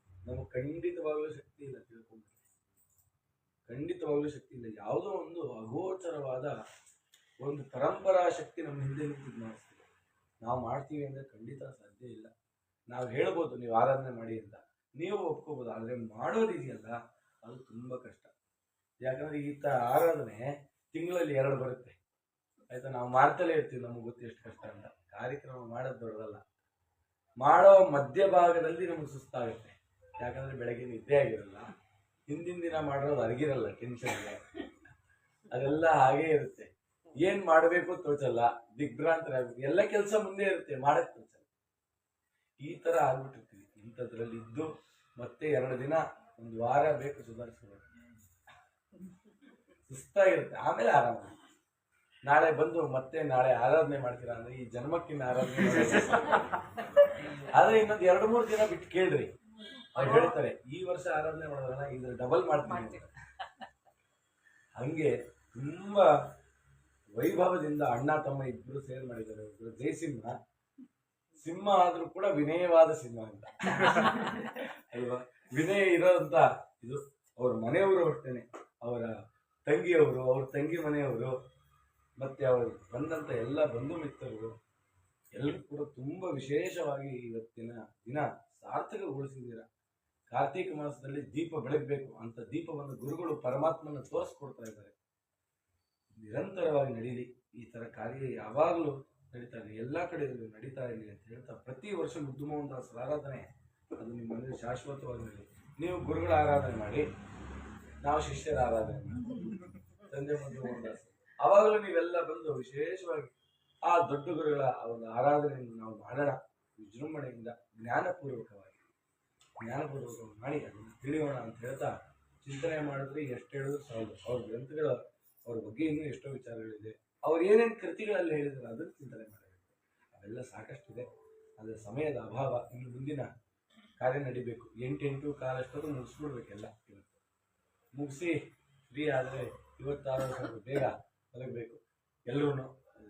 ನಮಗೆ ಖಂಡಿತವಾಗ್ಲೂ ಶಕ್ತಿ ಇಲ್ಲ, ತಿಳ್ಕೊಂಡು ಖಂಡಿತವಾಗ್ಲೂ ಶಕ್ತಿ ಇಲ್ಲ. ಯಾವುದೋ ಒಂದು ಅಗೋಚರವಾದ ಒಂದು ಪರಂಪರಾ ಶಕ್ತಿ ನಮ್ಮ ಹಿಂದೆ ನಿಂತಿದ್ದು ಮಾಡಿಸ್ತೀವಿ. ನಾವು ಮಾಡ್ತೀವಿ ಅಂದರೆ ಖಂಡಿತ ಸಾಧ್ಯ ಇಲ್ಲ. ನಾವು ಹೇಳ್ಬೋದು ನೀವು ಆರಾಧನೆ ಮಾಡಿ ಅಂತ, ನೀವು ಒಪ್ಕೋಬೋದು, ಆದರೆ ಮಾಡೋದಿದೆಯಲ್ಲ ಅದು ತುಂಬ ಕಷ್ಟ. ಯಾಕಂದರೆ ಈ ಥರ ಆರಾಧನೆ ತಿಂಗಳಲ್ಲಿ 2 ಬರುತ್ತೆ ಆಯಿತಾ. ನಾವು ಮಾಡ್ತಲೇ ಇರ್ತೀವಿ, ನಮಗೆ ಗೊತ್ತು ಎಷ್ಟು ಕಷ್ಟ ಅಂತ. ಕಾರ್ಯಕ್ರಮ ಮಾಡೋದು ದೊಡ್ಡದಲ್ಲ. ಮಾಡೋ ಮಧ್ಯಭಾಗದಲ್ಲಿ ನಮಗೆ ಸುಸ್ತಾಗುತ್ತೆ. ಯಾಕಂದರೆ ಬೆಳಗ್ಗೆ ನಿದ್ದೆ ಆಗಿರಲ್ಲ, ಹಿಂದಿನ ದಿನ ಮಾಡೋದು ಅರಗಿರಲ್ಲ, ಟೆನ್ಷನ್ಗೆ ಅದೆಲ್ಲ ಹಾಗೇ ಇರುತ್ತೆ. ಏನು ಮಾಡಬೇಕು ತೋಚಲ್ಲ, ದಿಗ್ಭ್ರಾಂತರ ಆಗುತ್ತೆ. ಎಲ್ಲ ಕೆಲಸ ಮುಂದೆ ಇರುತ್ತೆ, ಮಾಡಕ್ಕೆ ತೋಚಲ್ಲ. ಈ ಥರ ಆಗ್ಬಿಟ್ಟಿರ್ತೀವಿ. ಇಂಥದ್ರಲ್ಲಿ ಇದ್ದು ಮತ್ತೆ 2 ದಿನ 1 ವಾರ ಬೇಕು ಸುಧಾರಿಸ್ಕೋಬೇಕು. ಸುಸ್ತಾಗಿರುತ್ತೆ, ಆಮೇಲೆ ಆರಾಮ. ನಾಳೆ ಬಂದು ಮತ್ತೆ ನಾಳೆ ಆರಾಧನೆ ಮಾಡ್ತೀರಾ ಅಂದ್ರೆ ಈ ಜನ್ಮಕ್ಕಿನ್ನ ಆರಾಧನೆ ಆದ್ರೆ ಇನ್ನೊಂದು 2-3 ದಿನ ಬಿಟ್ಟು ಕೇಳ್ರಿ, ಅವ್ರು ಹೇಳ್ತಾರೆ ಈ ವರ್ಷ ಆರಾಧನೆ ಮಾಡೋದನ್ನ ಇದ್ರ ಡಬಲ್ ಮಾಡ್ತೀನಿ. ಹಂಗೆ ತುಂಬಾ ವೈಭವದಿಂದ ಅಣ್ಣ ತಮ್ಮ ಇಬ್ರು ಸೇರ್ ಮಾಡಿದ್ದಾರೆ. ಒಬ್ರು ಜಯಸಿಂಹ, ಸಿಂಹ ಆದ್ರೂ ಕೂಡ ವಿನಯವಾದ ಸಿಂಹ ಅಂತ ಅಲ್ವಾ. ವಿನಯ ಇರೋದಂತ ಇದು ಅವ್ರ ಮನೆಯವರು ಅಷ್ಟೇನೆ, ಅವರ ತಂಗಿಯವರು, ಅವ್ರ ತಂಗಿ ಮನೆಯವರು, ಮತ್ತೆ ಅವರು ಬಂದಂತ ಎಲ್ಲ ಬಂಧು ಮಿತ್ರರು ಎಲ್ಲರೂ ಕೂಡ ತುಂಬಾ ವಿಶೇಷವಾಗಿ ಇವತ್ತಿನ ದಿನ ಸಾರ್ಥಕಗೊಳಿಸಿದ್ದೀರ. ಕಾರ್ತೀಕ ಮಾಸದಲ್ಲಿ ದೀಪ ಬೆಳಗಬೇಕು ಅಂತ ದೀಪವನ್ನು ಗುರುಗಳು ಪರಮಾತ್ಮನ ತೋರಿಸ್ಕೊಡ್ತಾ ಇದ್ದಾರೆ. ನಿರಂತರವಾಗಿ ನಡೀಲಿ ಈ ತರ ಕಾರ್ಯ, ಯಾವಾಗಲೂ ನಡೀತಾ ಇರಲಿ, ಎಲ್ಲ ಕಡೆಯಲ್ಲೂ ನಡೀತಾ ಇರಲಿ ಅಂತ ಹೇಳ್ತಾ, ಪ್ರತಿ ವರ್ಷ ಮುದ್ದು ಮೋಹನ್ ದಾಸರ ಆರಾಧನೆ ಅದು ನಿಮ್ಮ ಮನೆಯಲ್ಲಿ ಶಾಶ್ವತವಾಗಿ ನಡೀಲಿ. ನೀವು ಗುರುಗಳ ಆರಾಧನೆ ಮಾಡಿ, ನಾವು ಶಿಷ್ಯರ ಆರಾಧನೆ ಮಾಡಿ, ತಂದೆ ಮುದ್ದು ಮೋಹನ್ ದಾಸ ಆವಾಗಲೂ ನೀವೆಲ್ಲ ಬಂದು ವಿಶೇಷವಾಗಿ ಆ ದೊಡ್ಡ ಗುರುಗಳ ಒಂದು ಆರಾಧನೆಯನ್ನು ನಾವು ಮಾಡೋಣ. ವಿಜೃಂಭಣೆಯಿಂದ ಜ್ಞಾನಪೂರ್ವಕವಾಗಿ ಮಾಡಿ ಅದನ್ನು ತಿಳಿಯೋಣ ಅಂತ ಹೇಳ್ತಾ, ಚಿಂತನೆ ಮಾಡಿದ್ರೆ ಎಷ್ಟು ಹೇಳೋದು ಸಾಲದು. ಅವ್ರ ಗ್ರಂಥಗಳ ಅವ್ರ ಬಗ್ಗೆ ಇನ್ನೂ ಎಷ್ಟೋ ವಿಚಾರಗಳಿದೆ. ಅವ್ರು ಏನೇನು ಕೃತಿಗಳಲ್ಲಿ ಹೇಳಿದ್ರು ಅದನ್ನು ಚಿಂತನೆ ಮಾಡಬೇಕು. ಅವೆಲ್ಲ ಸಾಕಷ್ಟಿದೆ, ಅದರ ಸಮಯದ ಅಭಾವ. ಇನ್ನು ಮುಂದಿನ ಕಾರ್ಯ ನಡಿಬೇಕು. 8 ಕಾಲಷ್ಟೊಂದು ಮುಗಿಸ್ಬಿಡ್ಬೇಕೆಲ್ಲ. ಇವತ್ತು ಮುಗಿಸಿ ಫ್ರೀ ಆದರೆ 26 ಬೇಗ ಮಲಗಬೇಕು ಎಲ್ಲರೂ.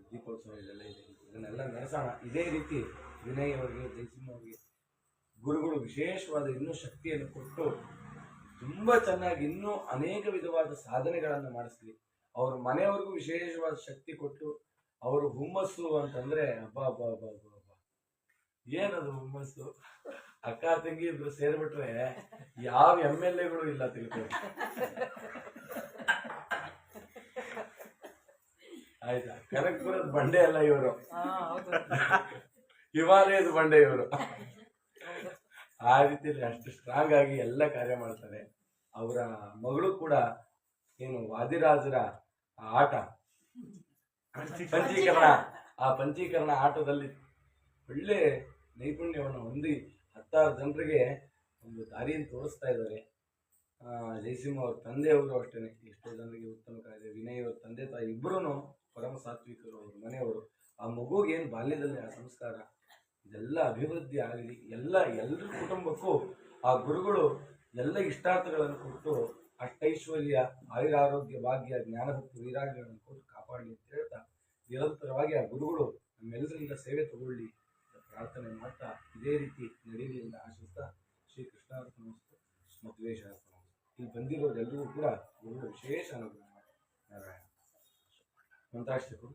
ದೀಪೋತ್ಸವ ಇದೆಲ್ಲ ಇದೆ, ಇದನ್ನೆಲ್ಲ ನಡೆಸೋಣ. ಇದೇ ರೀತಿ ವಿನಯ್ ಅವರಿಗೆ, ಜಯಸಿಂಹ ಅವರಿಗೆ ಗುರುಗಳು ವಿಶೇಷವಾದ ಇನ್ನೂ ಶಕ್ತಿಯನ್ನು ಕೊಟ್ಟು ತುಂಬ ಚೆನ್ನಾಗಿ ಇನ್ನೂ ಅನೇಕ ವಿಧವಾದ ಸಾಧನೆಗಳನ್ನು ಮಾಡಿಸ್ಲಿ. ಅವ್ರ ಮನೆಯವ್ರಿಗೂ ವಿಶೇಷವಾದ ಶಕ್ತಿ ಕೊಟ್ಟು ಅವರು ಹುಮ್ಮಸ್ಸು ಅಂತಂದ್ರೆ ಹಬ್ಬ ಏನದು ಹುಮ್ಮಸ್ಸು. ಅಕ್ಕ ತಂಗಿ ಇಬ್ರು ಸೇರ್ಬಿಟ್ರೆ ಯಾವ MLAಗಳು ಇಲ್ಲ ತಿಳ್ಕೊಳ್ಳಿ. ಆಯ್ತಾ, ಕನಕಪುರದ ಬಂಡೆ ಅಲ್ಲ ಇವರು, ಹಿಮಾಲಯದ ಬಂಡೆ ಇವರು. ಆ ರೀತಿಯಲ್ಲಿ ಅಷ್ಟು ಸ್ಟ್ರಾಂಗ್ ಆಗಿ ಎಲ್ಲ ಕಾರ್ಯ ಮಾಡ್ತಾರೆ. ಅವರ ಮಗಳು ಕೂಡ ಏನು ವಾದಿರಾಜರ ಆಟ ಪಂಚೀಕರಣ, ಆ ಪಂಚೀಕರಣ ಆಟದಲ್ಲಿ ಒಳ್ಳೆ ನೈಪುಣ್ಯವನ್ನು ಹೊಂದಿ 10 ಜನರಿಗೆ ಒಂದು ದಾರಿಯನ್ನು ತೋರಿಸ್ತಾ ಇದ್ದಾರೆ. ಜಯಸಿಂಹ ಅವ್ರ ತಂದೆಯವರು ಅಷ್ಟೇ ಎಷ್ಟೋ ಜನರಿಗೆ ಉತ್ತಮ ಕಾರ್ಯ. ವಿನಯ್ ಅವ್ರ ತಂದೆ ತಾಯಿ ಇಬ್ಬರೂ ಪರಮ ಸಾತ್ವಿಕರು, ಅವ್ರ ಮನೆಯವರು. ಆ ಮಗುಗೆ ಏನು ಬಾಲ್ಯದಲ್ಲಿ ಆ ಸಂಸ್ಕಾರ ಇದೆಲ್ಲ ಅಭಿವೃದ್ಧಿ ಆಗಲಿ. ಎಲ್ಲರ ಕುಟುಂಬಕ್ಕೂ ಆ ಗುರುಗಳು ಎಲ್ಲ ಇಷ್ಟಾರ್ಥಗಳನ್ನು ಕೊಟ್ಟು ಅಷ್ಟೈಶ್ವರ್ಯ, ಆಯುರಾರೋಗ್ಯ, ಭಾಗ್ಯ, ಜ್ಞಾನಭಕ್ತಿ, ವೈರಾಗ್ಯಗಳನ್ನು ಕೊಟ್ಟು ಕಾಪಾಡಲಿ ಅಂತ ಹೇಳ್ತಾ, ನಿರಂತರವಾಗಿ ಆ ಗುರುಗಳು ನಮ್ಮೆಲ್ಲರಿಂದ ಸೇವೆ ತಗೊಳ್ಳಿ ಪ್ರಾರ್ಥನೆ ಮಾಡ್ತಾ ಇದೇ ರೀತಿ ನಡೀಲಿ ಎಂದು ಆಶಿಸ್ತಾ, ಶ್ರೀ ಕೃಷ್ಣಾರ್ಪಣಮಸ್ತು, ಮಧ್ವೇಶಾರ್ಪಣಮಸ್ತು. ಇಲ್ಲಿ ಬಂದಿರೋರೆಲ್ಲರಿಗೂ ಕೂಡ ಗುರುಗಳು ವಿಶೇಷ ಅನುಗ್ರಹ ಮಾಡಿ ನಾರಾಯಣ ಮಂತ್ರಾಷ್ಟಕರು